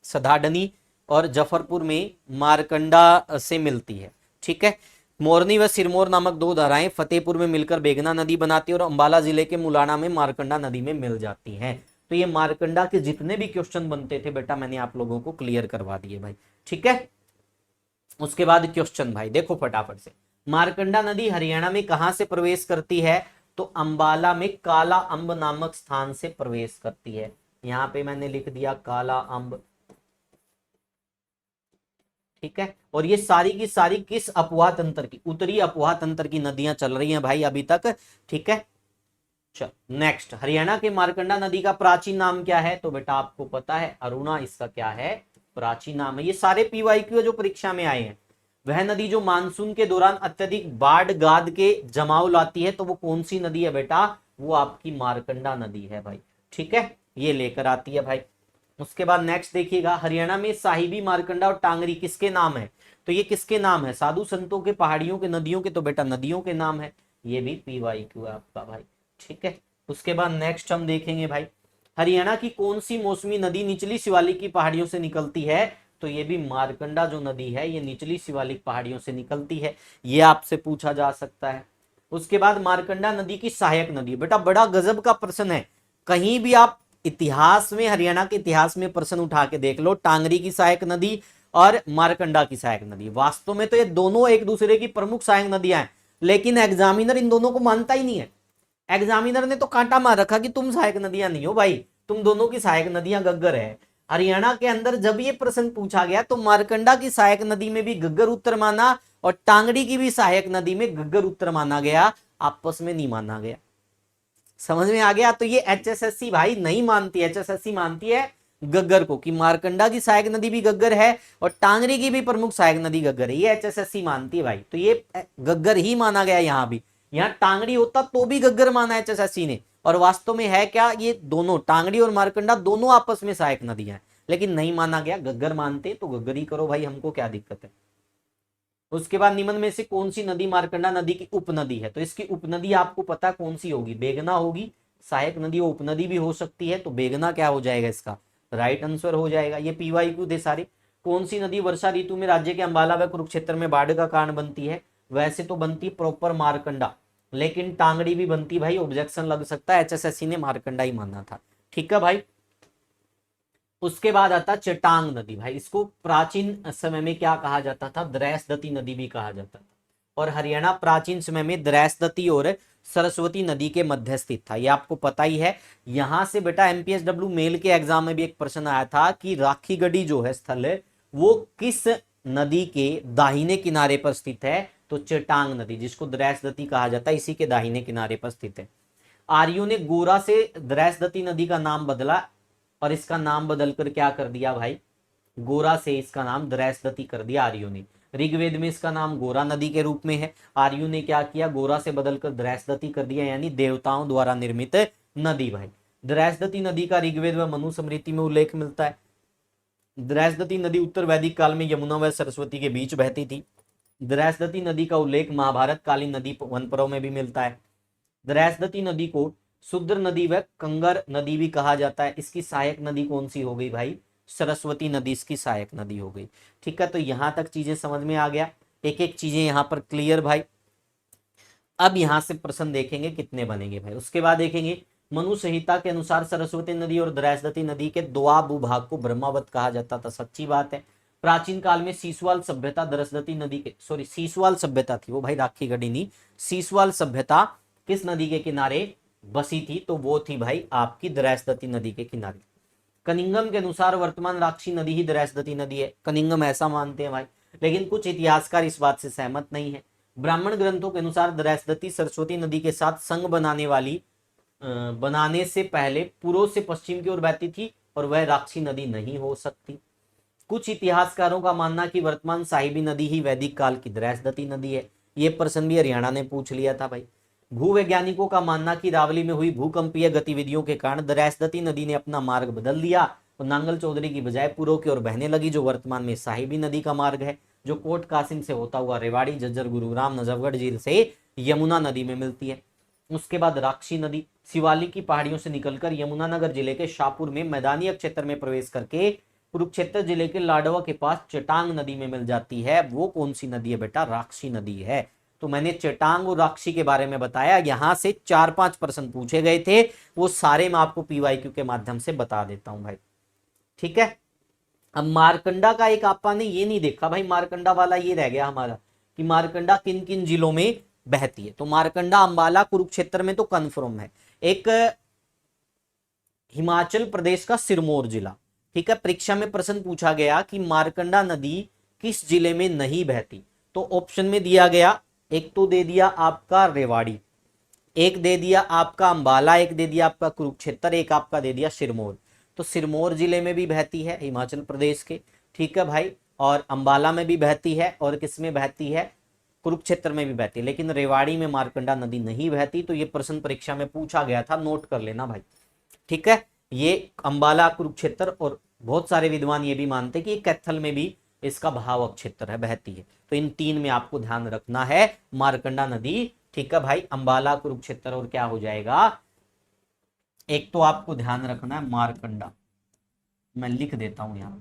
सधाडनी और जफरपुर में मारकंडा से मिलती है। ठीक है, मोरनी व सिरमौर नामक दो धाराएं फतेहपुर में मिलकर बेगना नदी बनाती है और अंबाला जिले के मुलाना में मारकंडा नदी में मिल जाती हैं। तो ये मारकंडा के जितने भी क्वेश्चन बनते थे बेटा मैंने आप लोगों को क्लियर करवा दिए भाई। ठीक है, उसके बाद क्वेश्चन भाई देखो फटाफट से, मारकंडा नदी हरियाणा में कहां से प्रवेश करती है? तो अंबाला में काला अंब नामक स्थान से प्रवेश करती है। यहां पे मैंने लिख दिया काला अंब। ठीक है, और ये सारी की सारी किस अपवाह तंत्र की? उत्तरी अपवाह तंत्र की नदियां चल रही हैं भाई अभी तक। ठीक है, चल नेक्स्ट, हरियाणा के मारकंडा नदी का प्राचीन नाम क्या है? तो बेटा आपको पता है अरुणा इसका क्या है? प्राचीन नाम है। ये सारे पीवाईक्यू जो परीक्षा में आए हैं, वह नदी जो मानसून के दौरान अत्यधिक बाढ़ गाद के जमाव लाती है, तो वो कौन सी नदी है बेटा? वो आपकी मारकंडा नदी है भाई। ठीक है, ये लेकर आती है भाई। उसके बाद नेक्स्ट देखिएगा, हरियाणा में साहिबी, मारकंडा और टांगरी किसके नाम है? तो ये किसके नाम है? साधु संतों के, पहाड़ियों के, नदियों के? तो बेटा नदियों के नाम है। ये भी पीवाईक्यू है आपका भाई। ठीक है, उसके बाद नेक्स्ट हम देखेंगे भाई, हरियाणा की कौन सी मौसमी नदी निचली शिवालिक की पहाड़ियों से निकलती है? तो ये भी मारकंडा जो नदी है ये निचली शिवालिक पहाड़ियों से निकलती है, ये आपसे पूछा जा सकता है। उसके बाद मारकंडा नदी की सहायक नदी, बेटा बड़ा गजब का प्रश्न है। कहीं भी आप इतिहास में, हरियाणा के इतिहास में प्रश्न उठा के देख लो, टांगरी की सहायक नदी और मारकंडा की सहायक नदी, वास्तव में तो ये दोनों एक दूसरे की प्रमुख सहायक नदियां हैं, लेकिन एग्जामिनर इन दोनों को मानता ही नहीं है। एग्जामिनर ने तो कांटा मार रखा कि तुम सहायक नदियां नहीं हो भाई, तुम दोनों की सहायक नदियां गग्गर है। हरियाणा के अंदर जब ये प्रश्न पूछा गया तो मारकंडा की सहायक नदी में भी गग्गर उत्तर माना और टांगड़ी की भी सहायक नदी में गग्गर उत्तर माना गया, आपस में नहीं माना गया। समझ में आ गया? तो ये एचएसएससी भाई नहीं मानती, एचएसएससी मानती है गग्गर को, कि मारकंडा की सहायक नदी भी गग्गर है और टांगरी की भी प्रमुख सहायक नदी गग्गर है, ये एचएसएससी मानती है भाई। तो ये गग्गर ही माना गया यहां भी, यहां टांगड़ी होता तो भी गग्गर माना एचएसएससी ने, और वास्तव में है क्या, ये दोनों टांगड़ी और मारकंडा दोनों आपस में सहायक नदियां हैं, लेकिन नहीं माना गया, गग्गर मानते तो गग्गर ही करो भाई, हमको क्या दिक्कत है। उसके बाद निम्न में से कौन सी नदी मारकंडा नदी की उपनदी है, तो इसकी उपनदी आपको पता कौन सी होगी, बेगना होगी। सहायक नदी उपनदी भी हो सकती है, तो बेगना क्या हो जाएगा इसका राइट आंसर हो जाएगा। ये पीवाईक्यू थे सारे। कौन सी नदी वर्षा ऋतु में राज्य के अंबाला व कुरुक्षेत्र में बाढ़ का कारण बनती है, वैसे तो बनती प्रॉपर मारकंडा, लेकिन टांगड़ी भी बनती भाई, ऑब्जेक्शन लग सकता है, एचएसएससी ने मारकंडा ही माना था। ठीक है भाई। उसके बाद आता चटांग नदी, भाई इसको प्राचीन समय में क्या कहा जाता था, द्रैसदती नदी भी कहा जाता था, और हरियाणा प्राचीन समय में द्रैसदती और सरस्वती नदी के मध्य स्थित था, ये आपको पता ही है। यहां से बेटा एमपीएसडब्ल्यू मेल के एग्जाम में भी एक प्रश्न आया था कि राखीगढ़ी जो है स्थल है वो किस नदी के दाहिने किनारे पर स्थित है, तो चटांग नदी, जिसको द्रैसदती कहा जाता है, इसी के दाहिने किनारे पर स्थित है। आर्यों ने गोरा से द्रैसदती नदी का नाम बदला, और इसका नाम बदलकर क्या कर दिया भाई, गोरा से इसका नाम द्रैसदती कर दिया आर्यों ने। ऋग्वेद में इसका नाम गोरा नदी के रूप में है, आर्यों ने क्या किया, गोरा से बदलकर द्रैसदती कर दिया, यानी देवताओं द्वारा निर्मित नदी भाई। द्रैसदती नदी का ऋग्वेद व मनु स्मृति में उल्लेख मिलता है। द्रैसदती नदी उत्तर वैदिक काल में यमुना व सरस्वती के बीच बहती थी। द्रैसदती नदी का उल्लेख महाभारत कालीन नदी वनपरों में भी मिलता है। द्रैसदती नदी को शुद्र नदी व कंगर नदी भी कहा जाता है। इसकी सहायक नदी कौन सी हो गई भाई, सरस्वती नदी इसकी सहायक नदी हो गई। ठीक है, तो यहां तक चीजें समझ में आ गया, एक एक चीजें यहां पर क्लियर भाई। अब यहां से प्रश्न देखेंगे कितने बनेंगे भाई। उसके बाद देखेंगे मनु संहिता के अनुसार सरस्वती नदी और द्रैसदती नदी के दोआब भूभाग को ब्रह्मावत कहा जाता था, सच्ची बात है। प्राचीन काल में सीसवाल सभ्यता द्रैसदती नदी के, सॉरी सीसवाल सभ्यता थी वो भाई, राखीगढ़ी नहीं, सीसवाल सभ्यता किस नदी के किनारे बसी थी, तो वो थी भाई आपकी द्रैसदती नदी के किनारे। कनिंगम के अनुसार वर्तमान राक्षी नदी ही द्रैसदती नदी है, कनिंगम ऐसा मानते हैं भाई, लेकिन कुछ इतिहासकार इस बात से सहमत नहीं है। ब्राह्मण ग्रंथों के अनुसार द्रैसदती सरस्वती नदी के साथ संग बनाने से पहले पूर्व से पश्चिम की ओर बहती थी, और वह राक्षी नदी नहीं हो सकती। कुछ इतिहासकारों का मानना कि वर्तमान साहिबी नदी ही वैदिक काल की द्रैसदती नदी है। ये प्रश्न भी हरियाणा ने पूछ लिया था भाई। भूवैज्ञानिकों का मानना कि रावली में हुई भूकंपीय गतिविधियों के कारण द्रैसदती नदी ने अपना मार्ग बदल दिया और नांगल चौधरी की बजाय पूर्व की ओर बहने लगी, जो वर्तमान में साहिबी नदी का मार्ग है, जो कोट कासिम से होता हुआ रेवाड़ी, झज्जर, गुरुग्राम, नजफगढ़ झील से यमुना नदी में मिलती है। उसके बाद राक्षी नदी शिवालिक की पहाड़ियों से निकलकर यमुनानगर जिले के शाहपुर में मैदानी क्षेत्र में प्रवेश करके कुरुक्षेत्र जिले के लाडवा के पास चटांग नदी में मिल जाती है। वो कौन सी नदी है बेटा, राक्षी नदी है। तो मैंने चटांग और राक्षी के बारे में बताया, यहां से 4-5 प्रश्न पूछे गए थे, वो सारे मैं आपको पीवाईक्यू के माध्यम से बता देता हूं भाई। ठीक है, अब मारकंडा का एक आपने ये नहीं देखा भाई, मारकंडा वाला ये रह गया हमारा कि मारकंडा किन किन जिलों में बहती है। तो मारकंडा अंबाला कुरुक्षेत्र में तो कन्फर्म है। एक हिमाचल प्रदेश का सिरमौर जिला। ठीक है, परीक्षा में प्रश्न पूछा गया कि मारकंडा नदी किस जिले में नहीं बहती, तो ऑप्शन में दिया गया, एक तो दे दिया आपका रेवाड़ी, एक दे दिया आपका अंबाला, एक दे दिया आपका कुरुक्षेत्र, एक आपका दे दिया सिरमौर। तो सिरमौर जिले में भी बहती है हिमाचल प्रदेश के, ठीक है भाई, और अंबाला में भी बहती है, और किस में बहती है, कुरुक्षेत्र में भी बहती है, लेकिन रेवाड़ी में मारकंडा नदी नहीं बहती। तो ये प्रश्न परीक्षा में पूछा गया था, नोट कर लेना भाई। ठीक है, ये अंबाला, कुरुक्षेत्र, और बहुत सारे विद्वान ये भी मानते हैं कि कैथल में भी इसका बहाव क्षेत्र है, बहती है। तो इन तीन में आपको ध्यान रखना है मारकंडा नदी। ठीक है भाई, अंबाला, कुरुक्षेत्र, और क्या हो जाएगा, एक तो आपको ध्यान रखना है मारकंडा, मैं लिख देता हूं यहां,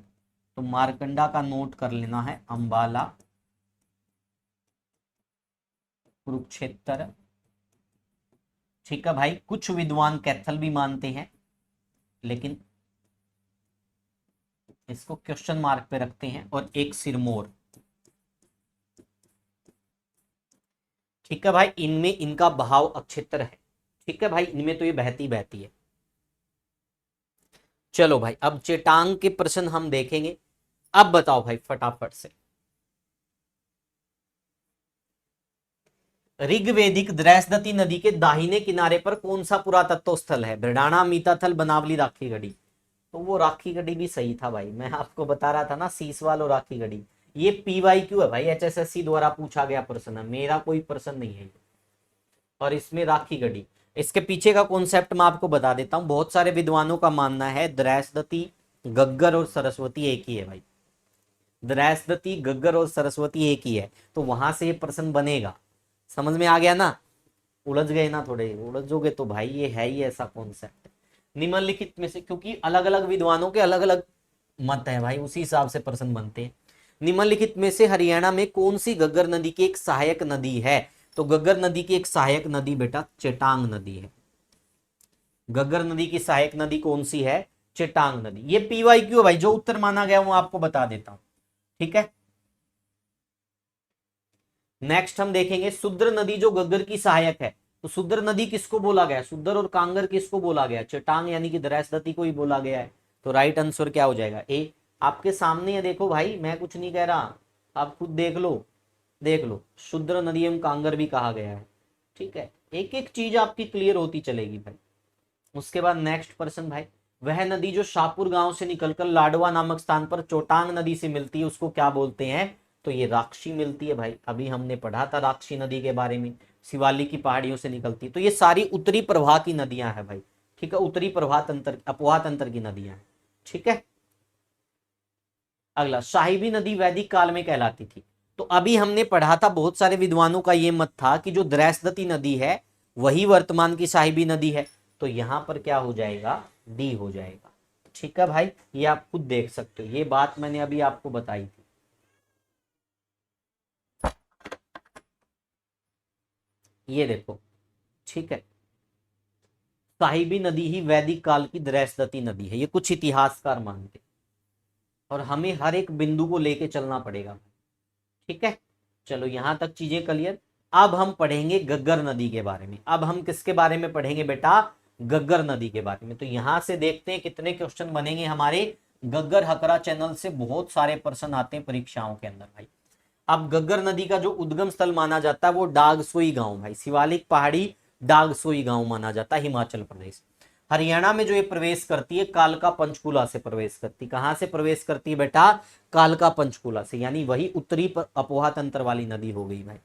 तो मारकंडा का नोट कर लेना है, अंबाला, कुरुक्षेत्र। ठीक है भाई, कुछ विद्वान कैथल भी मानते हैं, लेकिन इसको क्वेश्चन मार्क पे रखते हैं, और एक सिरमौर। ठीक है भाई, इनमें इनका बहाव अक्षेत्र है। ठीक है भाई, इनमें तो ये बहती बहती है। चलो भाई, अब चेटांग के प्रश्न हम देखेंगे। अब बताओ भाई फटाफट से, ऋग्वेदिक द्रैसदती नदी के दाहिने किनारे पर कौन सा पुरातत्व स्थल है, ब्रडाना, मीताथल, बनावली, राखीगढ़ी। तो वो राखी गढ़ी भी सही था भाई, मैं आपको बता रहा था ना, सीसवाल और राखी गढ़ी। ये PYQ है भाई, HSSC द्वारा पूछा गया प्रश्न है, मेरा कोई प्रश्न नहीं है। और इसमें राखी गढ़ी, इसके पीछे का कॉन्सेप्ट मैं आपको बता देता हूं। बहुत सारे विद्वानों का मानना है द्रैसदती, गग्गर और सरस्वती एक ही है भाई। द्रैसदती, गग्गर और सरस्वती एक ही है, तो वहां से ये प्रश्न बनेगा। समझ में आ गया ना? उलझ गए ना? थोड़े उलझोगे तो भाई ये है ही ऐसा कॉन्सेप्ट। निम्नलिखित में से, क्योंकि अलग अलग विद्वानों के अलग अलग मत है भाई, उसी हिसाब से प्रश्न बनते हैं। निम्नलिखित में से हरियाणा में कौन सी गग्गर नदी की एक सहायक नदी है? तो गग्गर नदी की एक सहायक नदी बेटा चेटांग नदी है। गग्गर नदी की सहायक नदी कौन सी है? चेटांग नदी। ये PYQ है भाई, जो उत्तर माना गया वो आपको बता देता हूं, ठीक है। नेक्स्ट हम देखेंगे सुद्र नदी जो गग्गर की सहायक है, तो सुद्र नदी किसको बोला गया? सुद्र और कांगर किसको बोला गया? चेटांग यानी कि द्रैसदती को ही बोला गया है। तो राइट आंसर क्या हो जाएगा? ए। आपके सामने है, देखो भाई, मैं कुछ नहीं कह रहा, आप खुद देख लो, देख लो, शुद्र नदी एवं कांगर भी कहा गया है, ठीक है। एक एक चीज आपकी क्लियर होती चलेगी भाई। उसके बाद नेक्स्ट पर्सन भाई, वह नदी जो शाहपुर गांव से निकलकर लाडवा नामक स्थान पर चोटांग नदी से मिलती है उसको क्या बोलते हैं? तो ये राक्षी मिलती है भाई, अभी हमने पढ़ा था राक्षी नदी के बारे में, शिवालिक की पहाड़ियों से निकलती है। तो ये सारी उत्तरी प्रवाह की नदियां हैं भाई, ठीक है, उत्तरी प्रवाह तंत्र, अपवाह तंत्र की नदियां हैं, ठीक है। अगला, साहिबी नदी वैदिक काल में कहलाती थी। तो अभी हमने पढ़ा था, बहुत सारे विद्वानों का यह मत था कि जो द्रैसदती नदी है वही वर्तमान की साहिबी नदी है। तो यहां पर क्या हो जाएगा? डी हो जाएगा, ठीक है भाई। ये आप खुद देख सकते हो, ये बात मैंने अभी आपको बताई थी। ये देखो, ठीक है, साहिबी नदी ही वैदिक काल की द्रैसदती नदी है, ये कुछ इतिहासकार मानते, और हमें हर एक बिंदु को लेके चलना पड़ेगा, ठीक है। चलो यहां तक चीजें क्लियर। अब हम पढ़ेंगे गग्गर नदी के बारे में। अब हम किसके बारे में पढ़ेंगे बेटा? गग्गर नदी के बारे में। तो यहां से देखते हैं कितने क्वेश्चन बनेंगे हमारे। गग्गर हकरा चैनल से बहुत सारे प्रश्न आते हैं परीक्षाओं के अंदर भाई। अब गग्गर नदी का जो उद्गम स्थल माना जाता है वो डागसोई गांव भाई, शिवालिक पहाड़ी डागसोई गांव माना जाता है, हिमाचल प्रदेश। हरियाणा में जो ये प्रवेश करती है कालका पंचकुला से प्रवेश करती। कहां से प्रवेश करती है बेटा? कालका पंचकुला से, यानी वही उत्तरी अपवाह तंत्र वाली नदी हो गई भाई,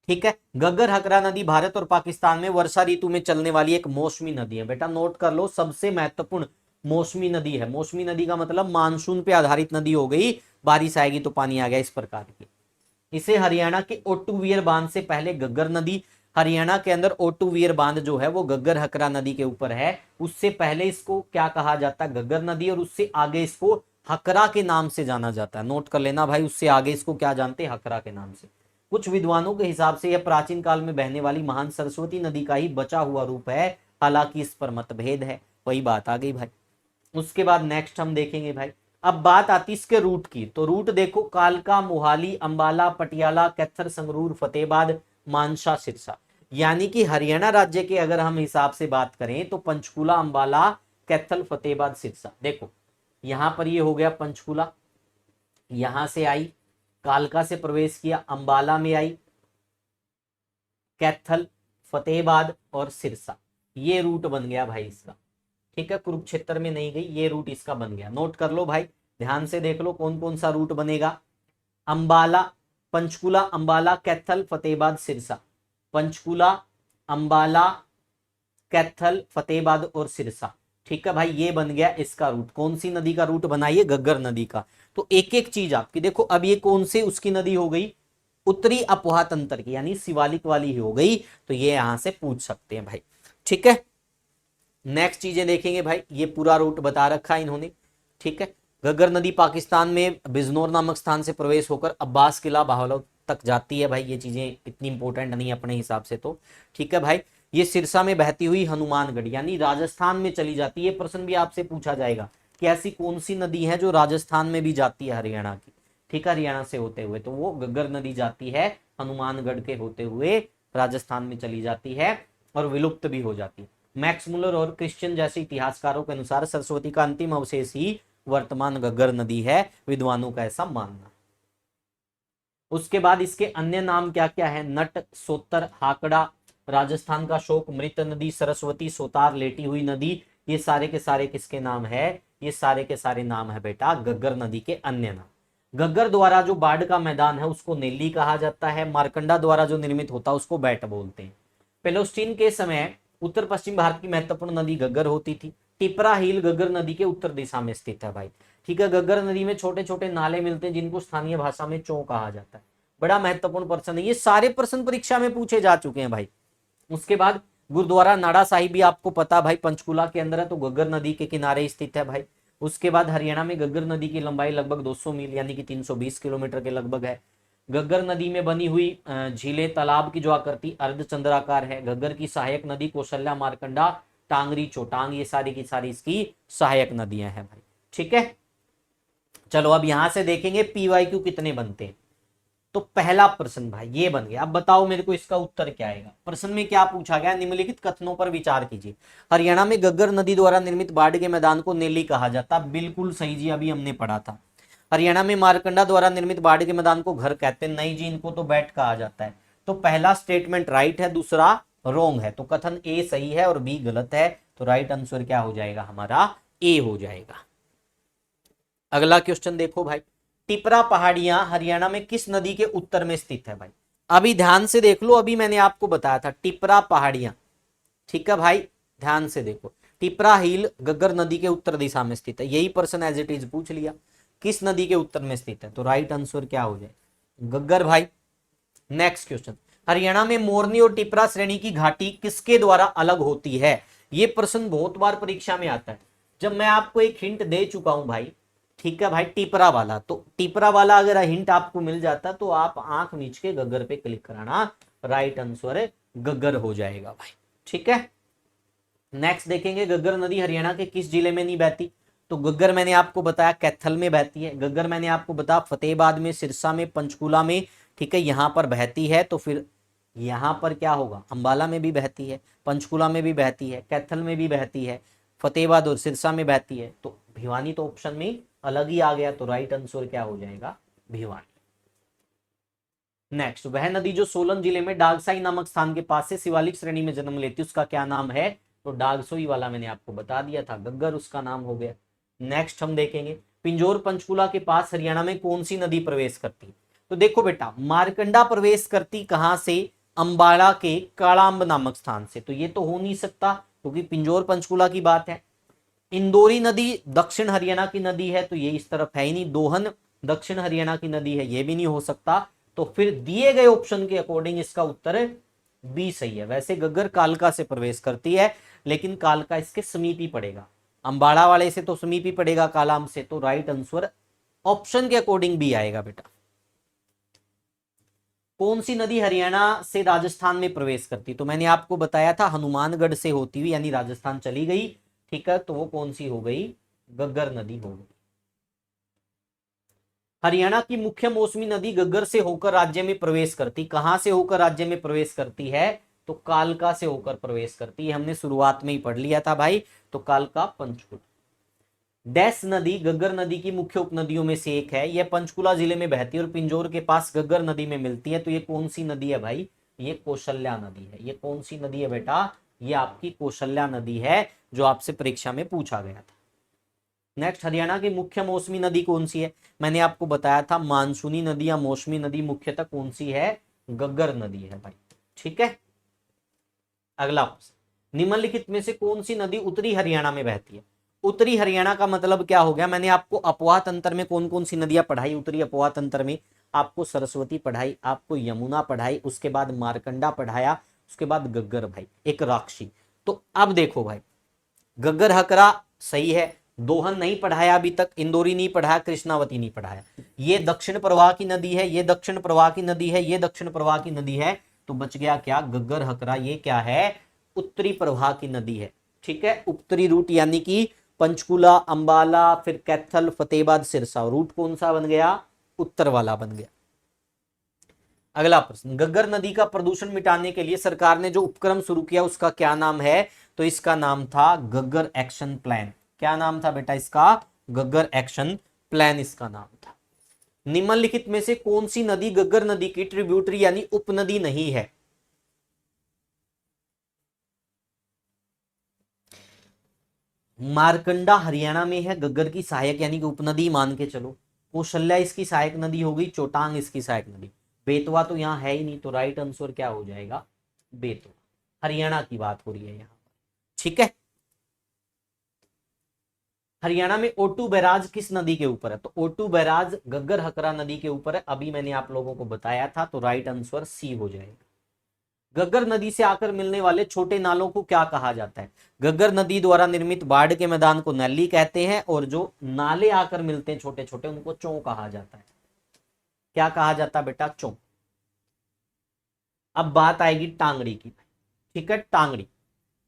ठीक है। गग्गर हकरा नदी भारत और पाकिस्तान में वर्षा ऋतु में चलने वाली एक मौसमी नदी है। बेटा नोट कर लो, सबसे महत्वपूर्ण मौसमी नदी है। मौसमी नदी का मतलब मानसून पे आधारित नदी हो गई, बारिश आएगी तो पानी आ गया, इस प्रकार की। इसे हरियाणा के ओटुवियर बांध से पहले गग्गर नदी, हरियाणा के अंदर ओटुवियर बांध जो है वो गग्गर हकरा नदी के ऊपर है, उससे पहले इसको क्या कहा जाता है? गग्गर नदी, और उससे आगे इसको हकरा के नाम से जाना जाता है। नोट कर लेना भाई, उससे आगे इसको क्या जानते हैं? हकरा के नाम से। कुछ विद्वानों के हिसाब से यह प्राचीन काल में बहने वाली महान सरस्वती नदी का ही बचा हुआ रूप है, हालांकि इस पर मतभेद है। वही बात आ गई भाई। उसके बाद नेक्स्ट हम देखेंगे भाई, अब बात आती इसके रूट की। तो रूट देखो, कालका, मोहाली, अंबाला, पटियाला, कैथर, संगरूर, फतेहाबाद, मानसा, सिरसा। यानी कि हरियाणा राज्य के अगर हम हिसाब से बात करें तो पंचकुला, अंबाला, कैथल, फतेहाबाद, सिरसा। देखो यहां पर ये हो गया पंचकुला, यहां से आई, कालका से प्रवेश किया, अंबाला में आई, कैथल, फतेहाबाद और सिरसा। ये रूट बन गया भाई इसका, ठीक है। कुरुक्षेत्र में नहीं गई, ये रूट इसका बन गया। नोट कर लो भाई, ध्यान से देख लो कौन कौन सा रूट बनेगा। अंबाला, पंचकुला, अंबाला, कैथल, फतेहाबाद, सिरसा। पंचकुला, अंबाला, कैथल, फतेहाबाद और सिरसा, ठीक है भाई। ये बन गया इसका रूट। कौन सी नदी का रूट बनाइए? गग्गर नदी का। तो एक एक चीज आपकी देखो, अब ये कौन से उसकी नदी हो गई? उत्तरी अपवाह तंत्र की, यानी शिवालिक वाली ही हो गई। तो ये यहां से पूछ सकते हैं भाई, ठीक है। नेक्स्ट चीजें देखेंगे भाई, ये पूरा रूट बता रखा है इन्होंने, ठीक है। गग्गर नदी पाकिस्तान में बिजनौर नामक स्थान से प्रवेश होकर अब्बास किला, बहावल तक जाती है भाई। ये चीजें इतनी इंपॉर्टेंट नहीं अपने हिसाब से तो, ठीक है भाई। ये सिरसा में बहती हुई हनुमानगढ़ यानी राजस्थान में चली जाती है। प्रश्न भी आपसे पूछा जाएगा कि ऐसी कौन सी नदी है जो राजस्थान में भी जाती है हरियाणा की, ठीक है, हरियाणा से होते हुए। तो वो गग्गर नदी जाती है हनुमानगढ़ के होते हुए, राजस्थान में चली जाती है और विलुप्त भी हो जाती है। मैक्स मुलर और क्रिश्चियन जैसे इतिहासकारों के अनुसार सरस्वती का अंतिम अवशेष ही वर्तमान गग्गर नदी है, विद्वानों का ऐसा मानना। उसके बाद इसके अन्य नाम क्या क्या है? नट, सोतर, हाकड़ा, राजस्थान का शोक, मृत नदी, सरस्वती, सोतार, लेटी हुई नदी, ये सारे के सारे किसके नाम है? ये सारे के सारे नाम है बेटा गग्गर नदी के अन्य नाम। गग्गर द्वारा जो बाढ़ का मैदान है उसको नेल्ली कहा जाता है, मार्कंडा द्वारा जो निर्मित होता है उसको बैट बोलते हैं। पेलोस्टीन के समय उत्तर पश्चिम भारत की महत्वपूर्ण नदी गग्गर होती थी। टिपरा हिल गग्गर नदी के उत्तर दिशा में स्थित है भाई। ठीक है, गग्गर नदी में छोटे छोटे नाले मिलते हैं जिनको स्थानीय भाषा में चौ कहा जाता है। बड़ा महत्वपूर्ण प्रश्न है, ये सारे प्रश्न परीक्षा में पूछे जा चुके हैं भाई। उसके बाद गुरुद्वारा नाड़ा साहिब भी आपको पता भाई पंचकुला के अंदर है, तो गग्गर नदी के किनारे स्थित है भाई। उसके बाद हरियाणा में गग्गर नदी की लंबाई लगभग 200 मील यानी कि 320 किलोमीटर के लगभग है। गग्गर नदी में बनी हुई झीलें तालाब की जो आकृति अर्धचंद्राकार है। गग्गर की सहायक नदी कौशल्या, मारकंडा, टांगरी, चोटांग, ये सारी की सारी इसकी सहायक नदियां हैं भाई। ठीक है, चलो अब यहां से देखेंगे पीवाईक्यू कितने बनते हैं। तो पहला प्रश्न भाई ये बन गया। अब बताओ मेरे को इसका उत्तर क्या आएगा। प्रश्न में क्या पूछा गया? निम्नलिखित कथनों पर विचार कीजिए। हरियाणा में गग्गर नदी द्वारा निर्मित बाढ़ के मैदान को नेल्ली कहा जाता, बिल्कुल सही जी, अभी हमने पढ़ा था। हरियाणा में मारकंडा द्वारा निर्मित बाढ़ के मैदान को घर कहते हैं, नहीं जी, इनको तो बैट कहा जाता है। तो पहला स्टेटमेंट राइट है, दूसरा रॉन्ग है। तो कथन ए सही है और बी गलत है। तो राइट आंसर क्या हो जाएगा हमारा? ए हो जाएगा। अगला क्वेश्चन देखो भाई, टिपरा पहाड़ियां हरियाणा में किस नदी के उत्तर में स्थित है भाई? अभी ध्यान से देख लो, अभी मैंने आपको बताया था टिपरा पहाड़ियां। ठीक है भाई, ध्यान से देखो, टिपरा हिल गग्गर नदी के उत्तर दिशा में स्थित है। यही पर्सन एज इट इज पूछ लिया, किस नदी के उत्तर में स्थित है? तो राइट आंसर क्या हो जाए? गग्गर भाई। नेक्स्ट क्वेश्चन, हरियाणा में मोरनी और टिपरा श्रेणी की घाटी किसके द्वारा अलग होती है? ये प्रश्न बहुत बार परीक्षा में आता है। जब मैं आपको एक हिंट दे चुका हूं भाई, ठीक है भाई, टिपरा वाला, तो टिपरा वाला अगर हिंट आपको मिल जाता तो आप आंख मीच के गग्गर पे क्लिक कराना, राइट आंसर गग्गर हो जाएगा भाई। ठीक है, नेक्स्ट देखेंगे, गग्गर नदी हरियाणा के किस जिले में नहीं बहती? तो गग्गर मैंने आपको बताया कैथल में बहती है। गग्गर मैंने आपको बताया फतेहाबाद में, सिरसा में, पंचकूला में, ठीक है, यहां पर बहती है। तो फिर यहां पर क्या होगा? अंबाला में भी बहती है, पंचकूला में भी बहती है, कैथल में भी बहती है, फतेहाबाद और सिरसा में बहती है। तो भिवानी तो ऑप्शन में अलग ही आ गया। तो राइट आंसर क्या हो जाएगा? भिवानी। नेक्स्ट, वह नदी जो सोलन जिले में डागसाई नामक स्थान के पास से शिवालिक श्रेणी में जन्म लेती है उसका क्या नाम है? तो डागसोई वाला मैंने आपको बता दिया था, गग्गर उसका नाम हो गया। नेक्स्ट हम देखेंगे, पिंजौर पंचकुला के पास हरियाणा में कौन सी नदी प्रवेश करती? तो देखो बेटा, मारकंडा प्रवेश करती कहां से? अंबाला के कालांब नामक स्थान से। तो ये तो हो नहीं सकता क्योंकि पिंजौर पंचकुला की बात है। इंदौरी नदी दक्षिण हरियाणा की नदी है, तो ये इस तरफ है ही नहीं। दोहन दक्षिण हरियाणा की नदी है, ये भी नहीं हो सकता। तो फिर दिए गए ऑप्शन के अकॉर्डिंग इसका उत्तर बी सही है। वैसे गग्गर कालका से प्रवेश करती है, लेकिन कालका इसके समीप ही पड़ेगा, अंबाड़ा वाले से तो समीप ही पड़ेगा कालाम से। तो राइट आंसर ऑप्शन के अकॉर्डिंग बी आएगा बेटा। कौन सी नदी हरियाणा से राजस्थान में प्रवेश करती? तो मैंने आपको बताया था हनुमानगढ़ से होती हुई यानी राजस्थान चली गई। ठीक है, तो वो कौन सी हो गई? गग्गर नदी हो गई। हरियाणा की मुख्य मौसमी नदी गग्गर से होकर राज्य में प्रवेश करती, कहां से होकर राज्य में प्रवेश करती है? तो कालका से होकर प्रवेश करती है। हमने शुरुआत में ही पढ़ लिया था भाई। तो कालका पंचकुला। डैश नदी गग्गर नदी की मुख्य उपनदियों में से एक है। यह पंचकुला जिले में बहती है और पिंजौर के पास गग्गर नदी में मिलती है। तो ये कौन सी नदी है भाई? ये कौशल्या नदी है। ये कौन सी नदी है बेटा? ये आपकी कौशल्या नदी है, जो आपसे परीक्षा में पूछा गया था। नेक्स्ट, हरियाणा की मुख्य मौसमी नदी कौन सी है? मैंने आपको बताया था मानसूनी नदी या मौसमी नदी मुख्यतः कौन सी है? गग्गर नदी है भाई। ठीक है, अगला प्रश्न, निम्नलिखित में से कौन सी नदी उत्तरी हरियाणा में बहती है? उत्तरी हरियाणा का मतलब क्या हो गया? मैंने आपको अपवाह तंत्र में कौन कौन सी नदियां पढ़ाई? उत्तरी अपवाह तंत्र में आपको सरस्वती पढ़ाई, आपको यमुना पढ़ाई, उसके बाद मारकंडा पढ़ाया, उसके बाद गग्गर भाई, एक राक्षी। तो अब देखो भाई, गग्गर हकरा सही है, दोहन नहीं पढ़ाया अभी तक, इंदौरी नहीं पढ़ाया, कृष्णावती नहीं पढ़ाया। ये दक्षिण प्रवाह की नदी है, ये दक्षिण प्रवाह की नदी है, ये दक्षिण प्रवाह की नदी है। तो बच गया क्या? गग्गर हकरा। ये क्या है? उत्तरी प्रवाह की नदी है। ठीक है, उत्तरी रूट यानी कि पंचकुला, अंबाला, फिर कैथल, फतेहाबाद, सिरसा। रूट कौन सा बन गया? उत्तर वाला बन गया। अगला प्रश्न, गग्गर नदी का प्रदूषण मिटाने के लिए सरकार ने जो उपक्रम शुरू किया उसका क्या नाम है? तो इसका नाम था गग्गर एक्शन प्लान। क्या नाम था बेटा इसका? गग्गर एक्शन प्लान इसका नाम था। निम्नलिखित में से कौन सी नदी गग्गर नदी की ट्रिब्यूटरी यानी उपनदी नहीं है? मारकंडा हरियाणा में है, गग्गर की सहायक यानी कि उपनदी मान के चलो। कौशल्या इसकी सहायक नदी हो गई, चोटांग इसकी सहायक नदी। बेतवा तो यहाँ है ही नहीं, तो राइट आंसर क्या हो जाएगा, बेतवा। हरियाणा की बात हो रही है यहाँ, ठीक है। हरियाणा में ओटू बैराज किस नदी के ऊपर है, तो ओटू बैराज गग्गर हकरा नदी के ऊपर है, अभी मैंने आप लोगों को बताया था, तो राइट आंसर सी हो जाएगा। गग्गर नदी से आकर मिलने वाले छोटे नालों को क्या कहा जाता है, गग्गर नदी द्वारा निर्मित बाढ़ के मैदान को नैली कहते हैं, और जो नाले आकर मिलते हैं छोटे छोटे उनको चों कहा जाता है। क्या कहा जाता है बेटा, चों। अब बात आएगी टांगड़ी की, ठीक है। टांगड़ी,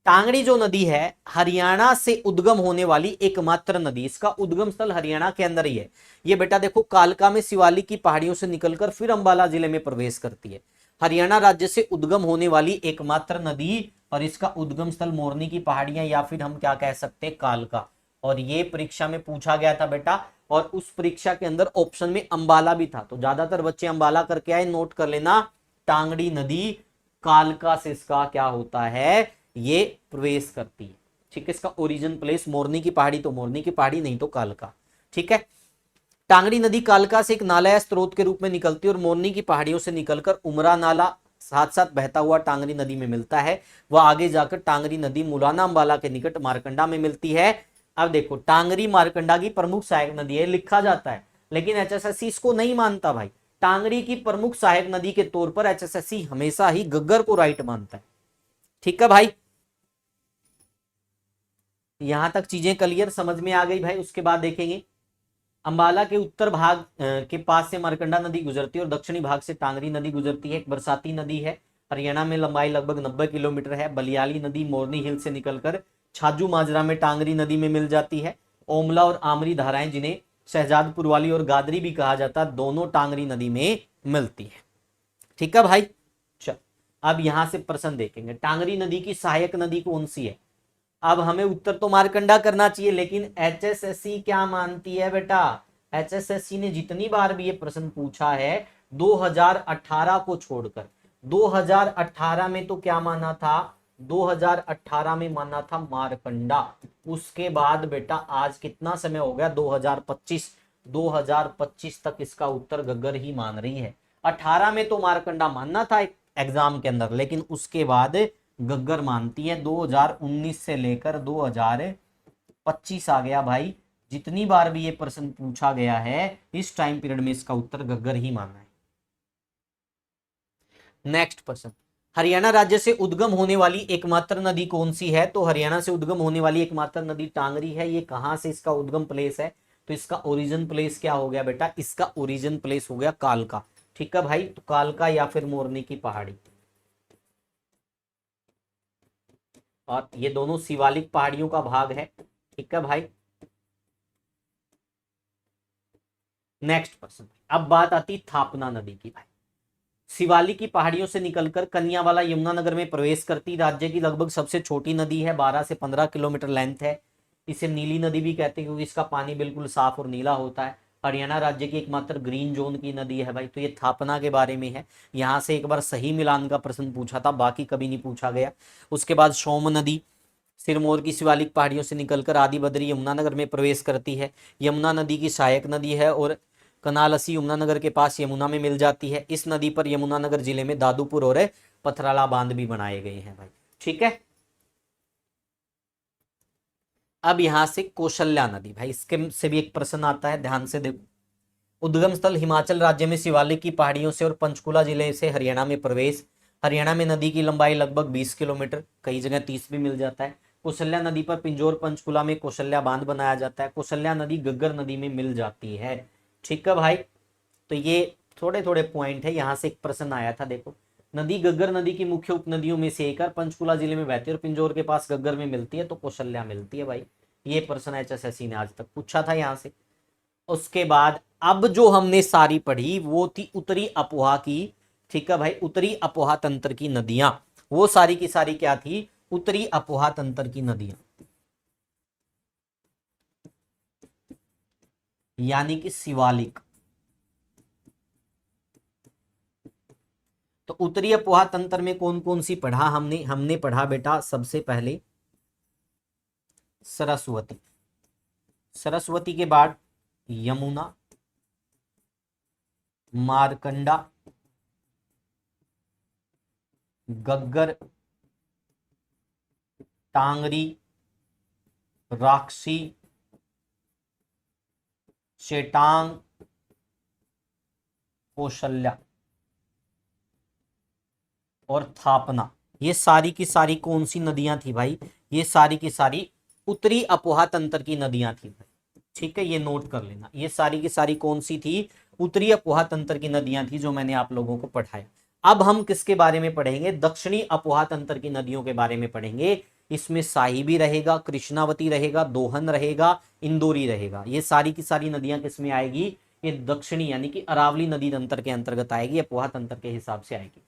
टांगड़ी जो नदी है हरियाणा से उद्गम होने वाली एकमात्र नदी, इसका उद्गम स्थल हरियाणा के अंदर ही है। ये बेटा देखो कालका में शिवालिक की पहाड़ियों से निकलकर फिर अंबाला जिले में प्रवेश करती है। हरियाणा राज्य से उद्गम होने वाली एकमात्र नदी, और इसका उद्गम स्थल मोरनी की पहाड़ियां या फिर हम क्या कह सकते हैं, कालका। और ये परीक्षा में पूछा गया था बेटा, और उस परीक्षा के अंदर ऑप्शन में अंबाला भी था, तो ज्यादातर बच्चे अंबाला करके आए, नोट कर लेना। टांगड़ी नदी कालका से इसका क्या होता है, ये प्रवेश करती है, ठीक है। इसका ओरिजिन प्लेस मोरनी की पहाड़ी, तो मोरनी की पहाड़ी नहीं तो कालका, ठीक है। टांगड़ी नदी कालका से एक नाला या स्रोत के रूप में निकलती है, और मोरनी की पहाड़ियों से निकलकर उमरा नाला साथ साथ बहता हुआ टांगरी नदी में मिलता है। वह आगे जाकर टांगरी नदी मुलाना अंबाला के निकट मारकंडा में मिलती है। अब देखो टांगरी मारकंडा की प्रमुख सहायक नदी है, लिखा जाता है, लेकिन एचएसएससी इसको नहीं मानता भाई। टांगरी की प्रमुख सहायक नदी के तौर पर एचएसएससी हमेशा ही गग्गर को राइट मानता है, ठीक है भाई। यहां तक चीजें क्लियर समझ में आ गई भाई। उसके बाद देखेंगे अंबाला के उत्तर भाग के पास से मारकंडा नदी गुजरती है, और दक्षिणी भाग से टांगरी नदी गुजरती है। एक बरसाती नदी है, हरियाणा में लंबाई लगभग 90 किलोमीटर है। बलियाली नदी मोरनी हिल से निकलकर छाजू माजरा में टांगरी नदी में मिल जाती है। ओमला और आमरी धाराएं, जिन्हें शहजादपुर वाली और गादरी भी कहा जाता है, दोनों टांगरी नदी में मिलती है, ठीक है भाई। चल अब यहां से प्रश्न देखेंगे, टांगरी नदी की सहायक नदी कौन सी है। अब हमें उत्तर तो मारकंडा करना चाहिए, लेकिन एचएसएससी क्या मानती है बेटा, एचएसएससी ने जितनी बार भी ये प्रश्न पूछा है 2018 को छोड़कर, 2018 में तो क्या माना था, 2018 में माना था मारकंडा। उसके बाद बेटा आज कितना समय हो गया, 2025, 2025 तक इसका उत्तर गग्गर ही मान रही है। 18 में तो मारकंडा मानना था एग्जाम के अंदर, लेकिन उसके बाद गग्गर मानती है। 2019 से लेकर 2025 आ गया भाई, जितनी बार भी ये प्रश्न पूछा गया है इस टाइम पीरियड में इसका उत्तर गग्गर ही माना है। नेक्स्ट प्रश्न, हरियाणा राज्य से उद्गम होने वाली एकमात्र नदी कौन सी है, तो हरियाणा से उद्गम होने वाली एकमात्र नदी टांगरी है। ये कहां से इसका उद्गम प्लेस है, तो इसका ओरिजिन प्लेस क्या हो गया बेटा, इसका ओरिजिन प्लेस हो गया कालका, ठीक है भाई। तो कालका या फिर मोरनी की पहाड़ी, और ये दोनों शिवालिक पहाड़ियों का भाग है, ठीक है भाई। नेक्स्ट प्रश्न, अब बात आती थापना नदी की भाई। शिवालिक की पहाड़ियों से निकलकर कन्यावाला यमुनानगर में प्रवेश करती, राज्य की लगभग सबसे छोटी नदी है, 12 से 15 किलोमीटर लेंथ है। इसे नीली नदी भी कहते हैं क्योंकि इसका पानी बिल्कुल साफ और नीला होता है। हरियाणा राज्य की एकमात्र ग्रीन जोन की नदी है भाई। तो ये थापना के बारे में है, यहाँ से एक बार सही मिलान का प्रश्न पूछा था, बाकी कभी नहीं पूछा गया। उसके बाद सोम नदी सिरमौर की शिवालिक पहाड़ियों से निकलकर आदि बद्री यमुनानगर में प्रवेश करती है। यमुना नदी की सहायक नदी है, और कनालसी यमुनानगर के पास यमुना में मिल जाती है। इस नदी पर यमुनानगर जिले में दादूपुर और पथराला बांध भी बनाए गए हैं भाई, ठीक है। अब यहां से कौशल्या नदी भाई, इसके से भी एक प्रश्न आता है, ध्यान से देखो। उद्गम स्थल हिमाचल राज्य में शिवालिक की पहाड़ियों से और पंचकुला जिले से हरियाणा में प्रवेश। हरियाणा में नदी की लंबाई लगभग 20 किलोमीटर, कई जगह 30 भी मिल जाता है। कौशल्या नदी पर पिंजौर पंचकुला में कौशल्या बांध बनाया जाता है। कौशल्या नदी गग्गर नदी में मिल जाती है, ठीक है भाई। तो ये थोड़े थोड़े पॉइंट है, यहाँ से एक प्रश्न आया था, देखो नदी गग्गर नदी की मुख्य उपनदियों में से एक है, पंचकुला जिले में बहती है और पिंजौर के पास गग्गर में मिलती है, तो कौशल्या मिलती है भाई। ये प्रश्न एचएसएससी ने आज तक पूछा था यहाँ से। उसके बाद अब जो हमने सारी पढ़ी वो थी उत्तरी अपोहा की, ठीक है भाई। उत्तरी अपोहा तंत्र की नदियां, वो सारी की सारी क्या थी, उत्तरी अपोहा तंत्र की नदियां, यानी कि शिवालिक। तो उत्तरी अपोहा तंत्र में कौन कौन सी पढ़ा हमने, हमने पढ़ा बेटा सबसे पहले सरस्वती, सरस्वती के बाद यमुना, मारकंडा, गग्गर, टांगरी, राक्षी, चेटांग, कौशल्या और थापना। ये सारी की सारी कौन सी नदियां थी भाई? ये सारी की सारी उत्तरी अपोहा तंत्र की नदियां थी भाई। ठीक है, ये नोट कर लेना। ये सारी की सारी कौन सी थी? उत्तरी अपोहा तंत्र की नदियां थी, जो मैंने आप लोगों को पढ़ाया। अब हम किसके बारे में पढ़ेंगे? दक्षिणी अपोहा तंत्र की नदियों के बारे में पढ़ेंगे। इसमें साहिबी रहेगा, कृष्णावती रहेगा, दोहन रहेगा, इंदौरी रहेगा। ये सारी की सारी नदियां किसमें आएगी? ये दक्षिणी यानी कि अरावली नदी तंत्र के अंतर्गत आएगी, अपोहा तंत्र के हिसाब से आएगी।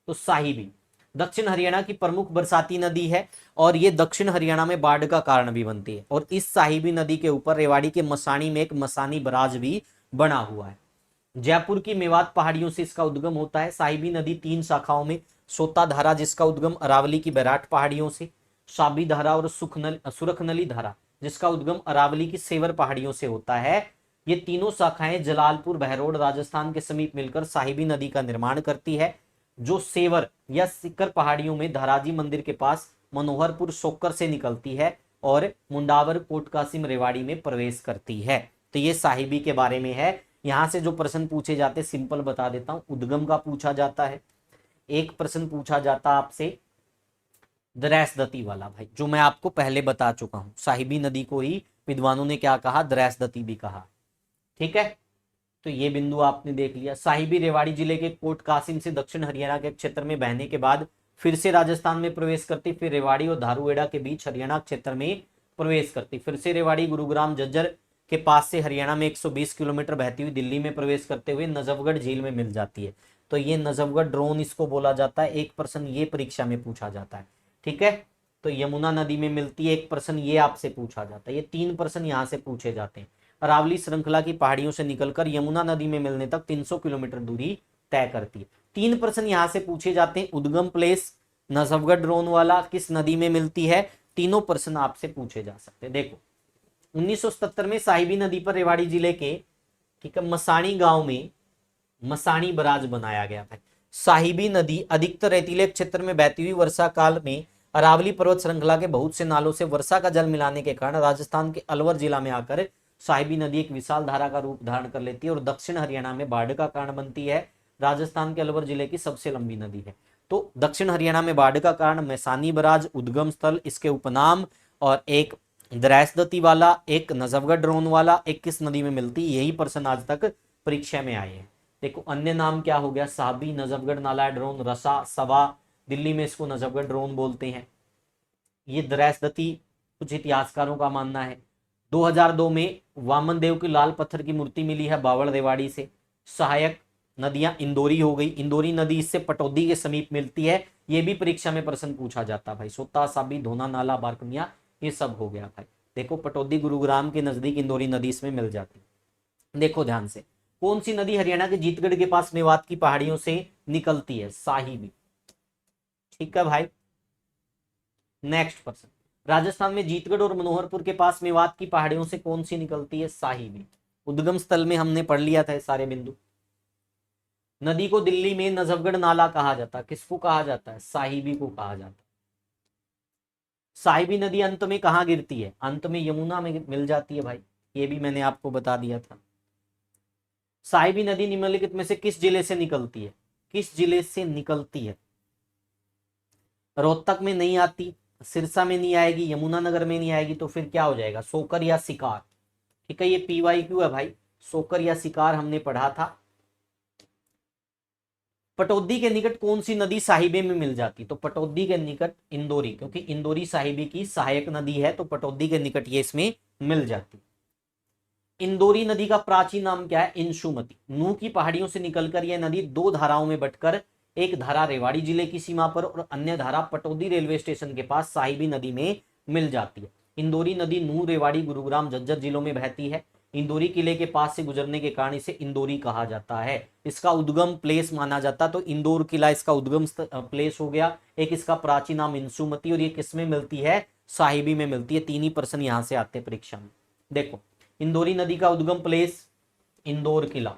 तो साहिबी दक्षिण हरियाणा की प्रमुख बरसाती नदी है और ये दक्षिण हरियाणा में बाढ़ का कारण भी बनती है। और इस साहिबी नदी के ऊपर रेवाड़ी के मसानी में एक मसानी बराज भी बना हुआ है। जयपुर की मेवात पहाड़ियों से इसका उद्गम होता है। साहिबी नदी 3 शाखाओं में, सोता धारा जिसका उद्गम अरावली की बैराट पहाड़ियों से, साबी धारा और सुरखनली धारा जिसका उद्गम अरावली की सेवर पहाड़ियों से होता है। ये तीनों शाखाएं जलालपुर बहरोड राजस्थान के समीप मिलकर साहिबी नदी का निर्माण करती है, जो सेवर या सिक्कर पहाड़ियों में धराजी मंदिर के पास मनोहरपुर सोकर से निकलती है और मुंडावर कोटकासिम रेवाड़ी में प्रवेश करती है। तो ये साहिबी के बारे में है। यहां से जो प्रश्न पूछे जाते सिंपल बता देता हूं। उद्गम का पूछा जाता है, एक प्रश्न पूछा जाता आपसे द्रैसदती वाला भाई, जो मैं आपको पहले बता चुका हूं। साहिबी नदी को ही विद्वानों ने क्या कहा? द्रैसदती भी कहा। ठीक है, तो ये बिंदु आपने देख लिया। साहिबी रेवाड़ी जिले के कोट कासिम से दक्षिण हरियाणा के क्षेत्र में बहने के बाद फिर से राजस्थान में प्रवेश करती, फिर रेवाड़ी और धारूहेड़ा के बीच हरियाणा क्षेत्र में प्रवेश करती, फिर से रेवाड़ी गुरुग्राम झज्जर के पास से हरियाणा में 120 किलोमीटर बहती हुई दिल्ली में प्रवेश करते हुए नजफगढ़ झील में मिल जाती है। तो ये नजफगढ़ ड्रोन इसको बोला जाता है। एक प्रश्न ये परीक्षा में पूछा जाता है। ठीक है, तो यमुना नदी में मिलती है, एक प्रश्न ये आपसे पूछा जाता है। ये 3 प्रश्न यहां से पूछे जाते हैं। अरावली श्रृंखला की पहाड़ियों से निकलकर यमुना नदी में मिलने तक 300 किलोमीटर दूरी तय करती है। 3 प्रश्न यहां से पूछे जाते हैं। उद्गम प्लेस नजफगढ़ ड्रोन वाला किस नदी में मिलती है? तीनों प्रश्न आपसे पूछे जा सकते हैं। देखो 1977 में साहिबी नदी पर रेवाड़ी जिले के, ठीक है, मसाणी गांव में मसाणी बराज बनाया गया था। साहिबी नदी अधिकतर रेतीले क्षेत्र में बहती हुई वर्षा काल में अरावली पर्वत श्रृंखला के बहुत से नालों से वर्षा का जल मिलाने के कारण राजस्थान के अलवर जिला में आकर साहिबी नदी एक विशाल धारा का रूप धारण कर लेती है और दक्षिण हरियाणा में बाढ़ का कारण बनती है। राजस्थान के अलवर जिले की सबसे लंबी नदी है। तो दक्षिण हरियाणा में बाढ़ का कारण मसानी बराज, उद्गम स्थल, इसके उपनाम, और एक द्रैसदती वाला, एक नजफगढ़ ड्रोन वाला, एक किस नदी में मिलती? यही प्रश्न आज तक परीक्षा में आए हैं। देखो अन्य नाम क्या हो गया? साबी, नजफगढ़ नाला ड्रोन, रसा, सवा, दिल्ली में इसको नजफगढ़ ड्रोन बोलते हैं। ये द्रैसदती कुछ इतिहासकारों का मानना है। 2002 में वामन देव की लाल पत्थर की मूर्ति मिली है बावड़ रेवाड़ी से। सहायक नदियां इंदौरी हो गई। इंदौरी नदी इससे पटौदी के समीप मिलती है। ये भी परीक्षा में प्रश्न पूछा जाता भाई। सोता, साबी, धोना नाला, बारकनिया, ये सब हो गया भाई। देखो पटौदी गुरुग्राम के नजदीक इंदौरी नदी इसमें मिल जाती है। देखो ध्यान से, कौन सी नदी हरियाणा के जीतगढ़ के पास मेवात की पहाड़ियों से निकलती है? साहिबी। ठीक है भाई, नेक्स्ट प्रश्न, राजस्थान में जीतगढ़ और मनोहरपुर के पास मेवात की पहाड़ियों से कौन सी निकलती है? साहिबी। उद्गम स्थल में हमने पढ़ लिया था सारे बिंदु। नदी को दिल्ली में नजफगढ़ नाला कहा जाता है। किसको कहा जाता है? साहिबी को कहा जाता है। साहिबी नदी अंत में कहां गिरती है? अंत में यमुना में मिल जाती है भाई। ये भी मैंने आपको बता दिया था। साहिबी नदी निम्नलिखित में से किस जिले से निकलती है? किस जिले से निकलती है? रोहतक में नहीं आती, सिरसा में नहीं आएगी, यमुनानगर में नहीं आएगी, तो फिर क्या हो जाएगा? सोकर या सिकार। ठीक है, ये PYQ है भाई। सोकर या सिकार हमने पढ़ा था। पटौदी के निकट कौन सी नदी साहिबे में मिल जाती? तो पटौदी के निकट इंदौरी, क्योंकि इंदौरी साहिबे की सहायक नदी है, तो पटौदी के निकट ये इसमें मिल जाती। इंदौरी नदी का प्राचीन नाम क्या है? इंशुमती। नूह की पहाड़ियों से निकलकर यह नदी 2 धाराओं में बंटकर, एक धारा रेवाड़ी जिले की सीमा पर और अन्य धारा पटौदी रेलवे स्टेशन के पास साहिबी नदी में मिल जाती है। इंदौरी नदी नूह, रेवाड़ी, गुरुग्राम, झज्जर जिलों में बहती है। इंदौरी किले के पास से गुजरने के कारण इसे इंदौरी कहा जाता है। इसका उद्गम प्लेस माना जाता, तो इंदौर किला इसका उद्गम प्लेस हो गया। एक इसका प्राचीन नाम इंसुमती, और ये किसमें मिलती है? साहिबी में मिलती है। 3 ही प्रश्न यहां से आते हैं परीक्षा में। देखो, इंदौरी नदी का उद्गम प्लेस इंदौर किला।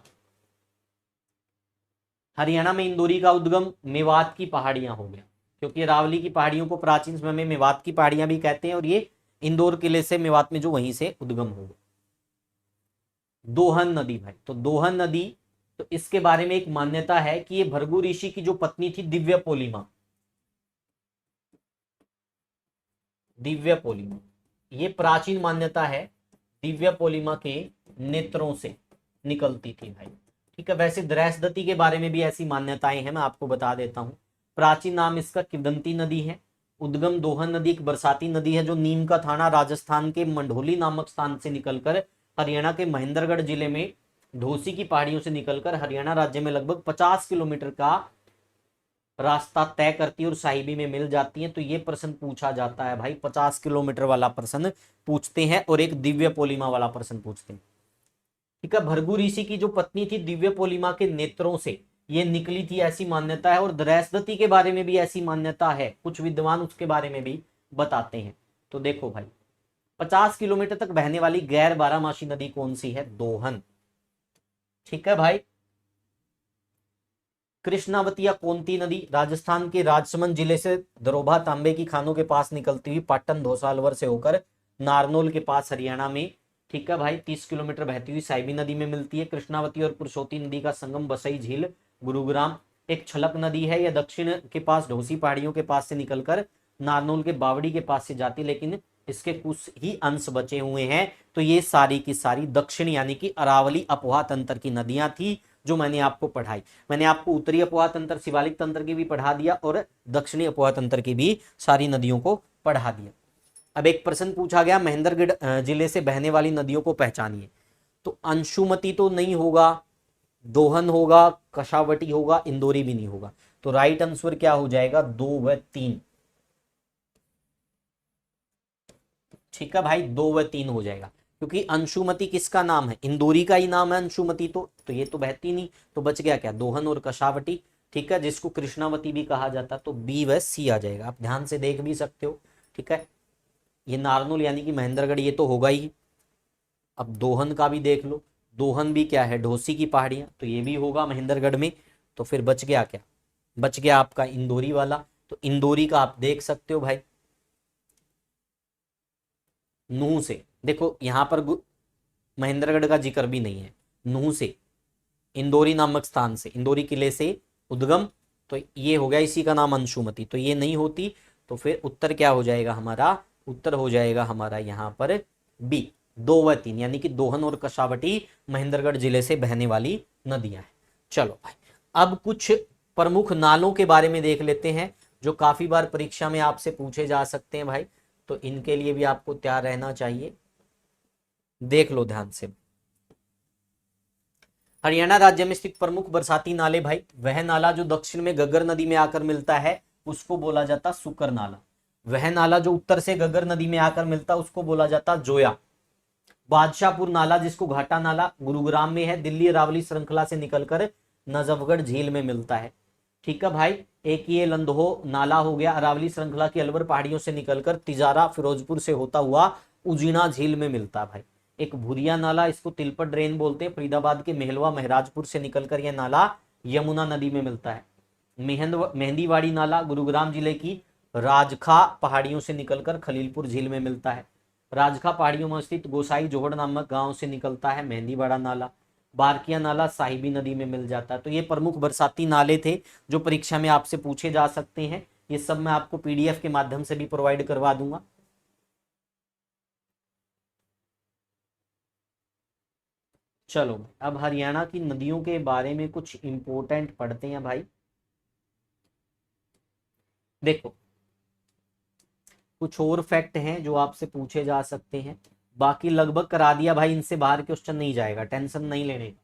हरियाणा में इंदौरी का उद्गम मेवात की पहाड़ियां हो गया, क्योंकि अरावली की पहाड़ियों को प्राचीन समय में मेवात की पहाड़ियां भी कहते हैं, और ये इंदौर किले से मेवात में जो वहीं से उद्गम हो गया। दोहन नदी भाई, तो दोहन नदी, तो इसके बारे में एक मान्यता है कि ये भृगु ऋषि की जो पत्नी थी दिव्य पोलिमा, दिव्य पोलिमा, ये प्राचीन मान्यता है, दिव्य पोलिमा के नेत्रों से निकलती थी भाई। ठीक है, वैसे द्रैसदती के बारे में भी ऐसी मान्यताएं हैं, मैं आपको बता देता हूं। प्राचीन नाम इसका किवदंती नदी है। उद्गम दोहन नदी एक बरसाती नदी है जो नीम का थाना राजस्थान के मंढोली नामक स्थान से निकलकर हरियाणा के महेंद्रगढ़ जिले में ढोसी की पहाड़ियों से निकलकर हरियाणा राज्य में लगभग 50 किलोमीटर का रास्ता तय करती है और साहिबी में मिल जाती है। तो ये प्रश्न पूछा जाता है भाई, 50 किलोमीटर वाला प्रश्न पूछते हैं और एक दिव्य पोलिमा वाला प्रश्न पूछते हैं। ठीक है, भृगु ऋषि की जो पत्नी थी दिव्य पोलिमा के नेत्रों से ये निकली थी, ऐसी मान्यता है। और द्रैसदती के बारे में भी ऐसी मान्यता है, कुछ विद्वान उसके बारे में भी बताते हैं। तो देखो भाई, 50 किलोमीटर तक बहने वाली गैर बारामासी नदी कौन सी है? दोहन। ठीक है भाई, कृष्णावती या कोंती नदी राजस्थान के राजसमंद जिले से दरोभा तांबे की खानों के पास निकलती हुई पाटन धोसालवर से होकर नारनौल के पास हरियाणा में, ठीक है भाई, 30 किलोमीटर बहती हुई साहिबी नदी में मिलती है। कृष्णावती और पुरुषोत्ती नदी का संगम बसई झील गुरुग्राम। एक छलक नदी है, यह दक्षिण के पास ढोसी पहाड़ियों के पास से निकलकर नारनौल के बावड़ी के पास से जाती, लेकिन इसके कुछ ही अंश बचे हुए हैं। तो ये सारी की सारी दक्षिण यानी कि अरावली अपोहा तंत्र की नदियां थी जो मैंने आपको पढ़ाई। मैंने आपको उत्तरी अपोहा तंत्र, शिवालिक तंत्र की भी पढ़ा दिया और दक्षिणी अपोहा तंत्र की भी सारी नदियों को पढ़ा दिया। अब एक प्रश्न पूछा गया, महेंद्रगढ़ जिले से बहने वाली नदियों को पहचानिए। तो अंशुमती तो नहीं होगा, दोहन होगा, कशावटी होगा, इंदौरी भी नहीं होगा। तो राइट आंसर क्या हो जाएगा? 2 व 3। ठीक है भाई, 2 व 3 हो जाएगा, क्योंकि अंशुमती किसका नाम है? इंदौरी का ही नाम है अंशुमती। तो ये तो बहती नहीं, तो बच गया क्या? दोहन और कशावटी। ठीक है, जिसको कृष्णावती भी कहा जाता, तो बी व सी आ जाएगा। आप ध्यान से देख भी सकते हो। ठीक है, ये नारनौल यानी कि महेंद्रगढ़ ये तो होगा ही। अब दोहन का भी देख लो, दोहन भी क्या है? ढोसी की पहाड़ियां, तो ये भी होगा महेंद्रगढ़ में। तो फिर बच गया क्या? बच गया आपका इंदौरी वाला। तो इंदौरी का आप देख सकते हो भाई, नूह से। देखो यहां पर महेंद्रगढ़ का जिक्र भी नहीं है। नूह से, इंदौरी नामक स्थान से, इंदौरी किले से उद्गम, तो ये हो गया, इसी का नाम अंशुमती। तो ये नहीं होती, तो फिर उत्तर क्या हो जाएगा हमारा? उत्तर हो जाएगा हमारा यहाँ पर बी, 2 व 3, यानी कि दोहन और कशावटी महेंद्रगढ़ जिले से बहने वाली नदियां हैं। चलो भाई, अब कुछ प्रमुख नालों के बारे में देख लेते हैं जो काफी बार परीक्षा में आपसे पूछे जा सकते हैं भाई। तो इनके लिए भी आपको तैयार रहना चाहिए। देख लो ध्यान से। हरियाणा राज्य में स्थित प्रमुख बरसाती नाले भाई, वह नाला जो दक्षिण में गग्गर नदी में आकर मिलता है उसको बोला जाता सुकर नाला। वह नाला जो उत्तर से गग्गर नदी में आकर मिलता उसको बोला जाता जोया। बादशाहपुर नाला जिसको घाटा नाला गुरुग्राम में है, दिल्ली अरावली श्रृंखला से निकलकर नजफगढ़ झील में मिलता है। ठीक है भाई, एक ये लंदहो नाला हो गया, अरावली श्रृंखला की अलवर पहाड़ियों से निकलकर तिजारा फिरोजपुर से होता हुआ उजीना झील में मिलता है भाई। एक भुरिया नाला, इसको तिलपट ड्रेन बोलते हैं, फरीदाबाद के मेहलवा महराजपुर से निकलकर यह नाला यमुना नदी में मिलता है। मेहंदीवाड़ी नाला गुरुग्राम जिले की राजखा पहाड़ियों से निकलकर खलीलपुर झील में मिलता है। राजखा पहाड़ियों में स्थित गोसाई जोहड़ नामक गांव से निकलता है मेहंदीवाड़ा नाला। बारकिया नाला साहिबी नदी में मिल जाता है। तो ये प्रमुख बरसाती नाले थे जो परीक्षा में आपसे पूछे जा सकते हैं। ये सब मैं आपको पीडीएफ के माध्यम से भी प्रोवाइड करवा दूंगा। चलो अब हरियाणा की नदियों के बारे में कुछ इंपोर्टेंट पढ़ते हैं भाई। देखो, कुछ और फैक्ट हैं जो आपसे पूछे जा सकते हैं, बाकी लगभग करा दिया भाई, इनसे बाहर क्वेश्चन नहीं जाएगा, टेंशन नहीं लेने का।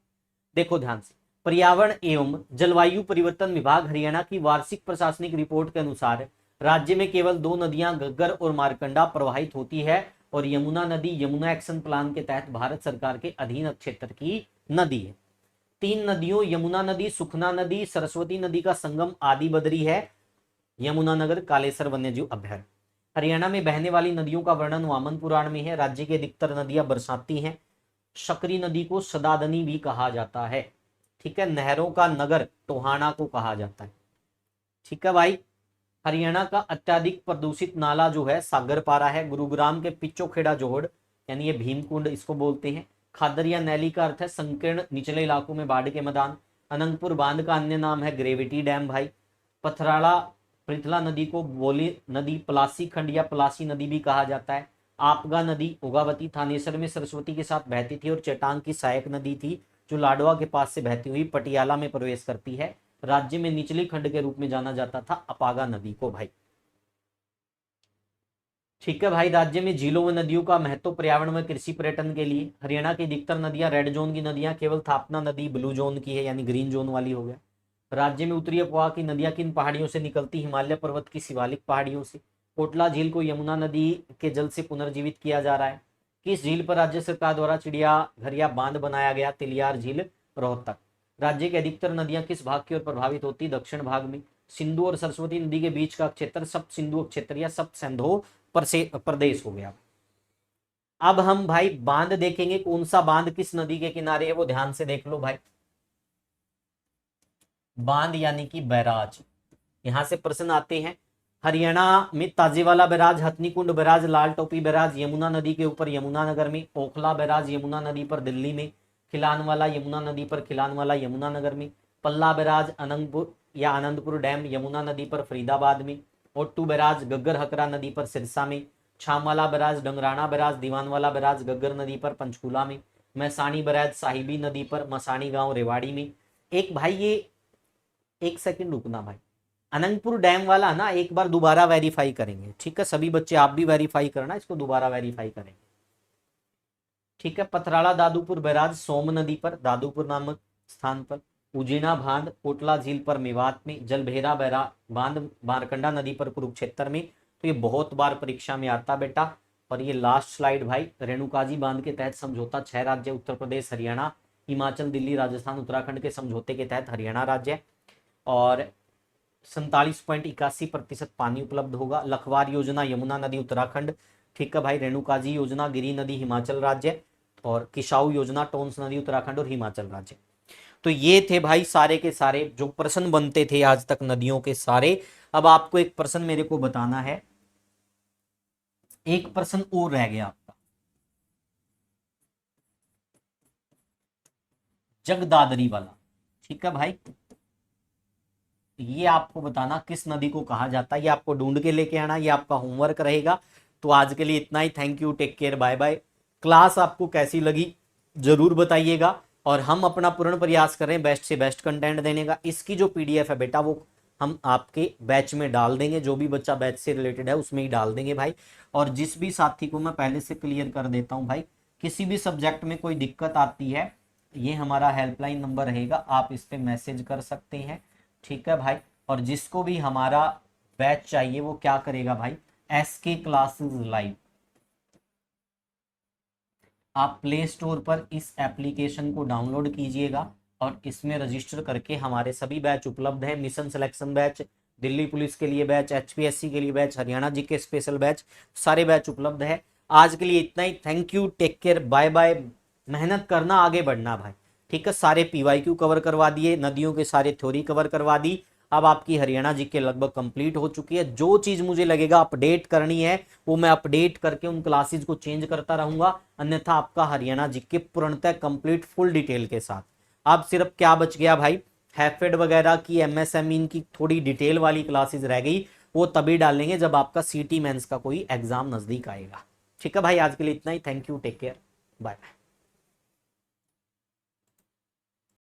देखो ध्यान से, पर्यावरण एवं जलवायु परिवर्तन विभाग हरियाणा की वार्षिक प्रशासनिक रिपोर्ट के अनुसार राज्य में केवल 2 नदियां गग्गर और मारकंडा प्रवाहित होती है, और यमुना नदी यमुना एक्शन प्लान के तहत भारत सरकार के अधीन क्षेत्र की नदी है। 3 नदियों यमुना नदी, सुखना नदी, सरस्वती नदी का संगम आदि बदरी है यमुनानगर कालेसर वन्यजीव अभ्यारण्य। हरियाणा में बहने वाली नदियों का वर्णन वामन पुराण में है। राज्य की अधिकतर नदियां बरसाती हैं। शकरी नदी को सदादनी भी कहा जाता है। ठीक है, नहरों का नगर टोहाना को कहा जाता है। ठीक है भाई, हरियाणा का अत्यधिक प्रदूषित नाला जो है सागरपारा है। गुरुग्राम के पिच्चोखेड़ा जोहड़ यानी ये भीमकुंड इसको बोलते हैं। खादरिया नैली का अर्थ है संकीर्ण निचले इलाकों में बाढ़ के मैदान। अनंतपुर बांध का अन्य नाम है ग्रेविटी डैम भाई। पथराड़ा पृथला नदी को बोली नदी, पलासी खंड या पलासी नदी भी कहा जाता है। आपगा नदी ओगावती थानेसर में सरस्वती के साथ बहती थी और चेटांग की सहायक नदी थी जो लाडवा के पास से बहती हुई पटियाला में प्रवेश करती है। राज्य में निचली खंड के रूप में जाना जाता था अपागा नदी को भाई। ठीक है भाई, राज्य में झीलों व नदियों का महत्व पर्यावरण व कृषि पर्यटन के लिए। हरियाणा की अधिकतर नदियां रेड जोन की नदियां, केवल थापना नदी ब्लू जोन की है यानी ग्रीन जोन वाली हो गया। राज्य में उत्तरी अफवाह की नदियां किन पहाड़ियों से निकलती? हिमालय पर्वत की शिवालिक पहाड़ियों से। कोटला झील को यमुना नदी के जल से पुनर्जीवित किया जा रहा है। किस झील पर राज्य सरकार द्वारा चिड़ियाघर या बांध बनाया गया? तिलियार झील रोहतक। राज्य की अधिकतर नदियां किस भाग की ओर प्रभावित होती? दक्षिण भाग में। सिंधु और सरस्वती नदी के बीच का क्षेत्र सप्त सिंधु क्षेत्र या सप्त सिंधु प्रदेश हो गया। अब हम भाई बांध देखेंगे, कौन सा बांध किस नदी के किनारे है वो ध्यान से देख लो भाई। बांध यानी कि बैराज, यहां से प्रश्न आते हैं। हरियाणा में ताजेवाला बैराज, हथनीकुंड बैराज, लाल टोपी बैराज यमुना नदी के ऊपर यमुना नगर में। ओखला बैराज यमुना नदी पर दिल्ली में। खिलानवाला यमुना नदी पर खिलानवाला यमुना नगर में। पल्ला बैराज अनंतपुर या आनंदपुर डैम यमुना नदी पर फरीदाबाद में। ओट्टू बैराज गग्गर हकरा नदी पर सिरसा में। छामवाला बैराज डंगराना बैराज दीवानवाला बैराज गग्गर नदी पर पंचकूला में। मैसानी बैराज साहिबी नदी पर मसानी गांव रेवाड़ी में। एक भाई ये एक सेकंड रुकना भाई, अनंतपुर डैम वाला ना एक बार दोबारा वेरीफाई करेंगे। ठीक है, सभी बच्चे आप भी वेरीफाई करना, इसको दोबारा वेरीफाई करेंगे। ठीक है, पथराड़ा दादूपुर बैराज सोम नदी पर दादूपुर नामक स्थान पर। उजीना बांध कोटला झील पर मेवात में। जलभेरा बैरा बांध मारकंडा नदी पर कुरुक्षेत्र में। तो ये बहुत बार परीक्षा में आता बेटा। और ये लास्ट स्लाइड भाई, रेणुकाजी बांध के तहत समझौता 6 राज्य उत्तर प्रदेश हरियाणा हिमाचल दिल्ली राजस्थान उत्तराखंड के समझौते के तहत हरियाणा राज्य और 47.81% पानी उपलब्ध होगा। लखवार योजना यमुना नदी उत्तराखंड। ठीक है भाई, रेणुकाजी योजना गिरी नदी हिमाचल राज्य और किशाऊ योजना टोंस नदी उत्तराखंड और हिमाचल राज्य। तो ये थे भाई सारे के सारे जो प्रश्न बनते थे आज तक नदियों के सारे। अब आपको एक प्रश्न मेरे को बताना है, एक प्रश्न और रह गया आपका, जगदादरी वाला। ठीक है भाई, ये आपको बताना किस नदी को कहा जाता है, ये आपको ढूंढ के लेके आना, ये आपका होमवर्क रहेगा। तो आज के लिए इतना ही। Thank you, take care, bye bye. Class आपको कैसी लगी जरूर बताइएगा और हम अपना पूर्ण प्रयास करें बेस्ट से बेस्ट कंटेंट देने का। इसकी जो पीडीएफ है बेटा वो हम आपके बैच में डाल देंगे, जो भी बच्चा बैच से रिलेटेड है उसमें ही डाल देंगे भाई। और जिस भी साथी को मैं पहले से क्लियर कर देता हूं भाई, किसी भी सब्जेक्ट में कोई दिक्कत आती है, ये हमारा हेल्पलाइन नंबर रहेगा, आप इस पे मैसेज कर सकते हैं। ठीक है भाई, और जिसको भी हमारा बैच चाहिए वो क्या करेगा भाई, SK क्लासेस लाइव, आप प्ले स्टोर पर इस एप्लीकेशन को डाउनलोड कीजिएगा और इसमें रजिस्टर करके हमारे सभी बैच उपलब्ध हैं। Mission selection batch, Delhi police के लिए बैच, HPSC के लिए batch, Haryana GK special batch, सारे बैच उपलब्ध है। आज के लिए इतना ही। Thank you, take care, bye bye. मेहनत करना, आगे बढ़ना भाई। ठीक है, सारे PYQ कवर करवा दिए, नदियों के सारे थ्योरी कवर करवा दी। अब आपकी हरियाणा जीके लगभग कंप्लीट हो चुकी है। जो चीज मुझे लगेगा अपडेट करनी है वो मैं अपडेट करके उन क्लासेस को चेंज करता रहूंगा, अन्यथा आपका हरियाणा जीके पूर्णतः कंप्लीट फुल डिटेल के साथ। अब सिर्फ क्या बच गया भाई, हैफेड वगैरह की, MSME की थोड़ी डिटेल वाली क्लासेस रह गई, वो तभी डालेंगे जब आपका CT मेंस का कोई एग्जाम नजदीक आएगा। ठीक है भाई, आज के लिए इतना ही। Thank you, take care, bye bye.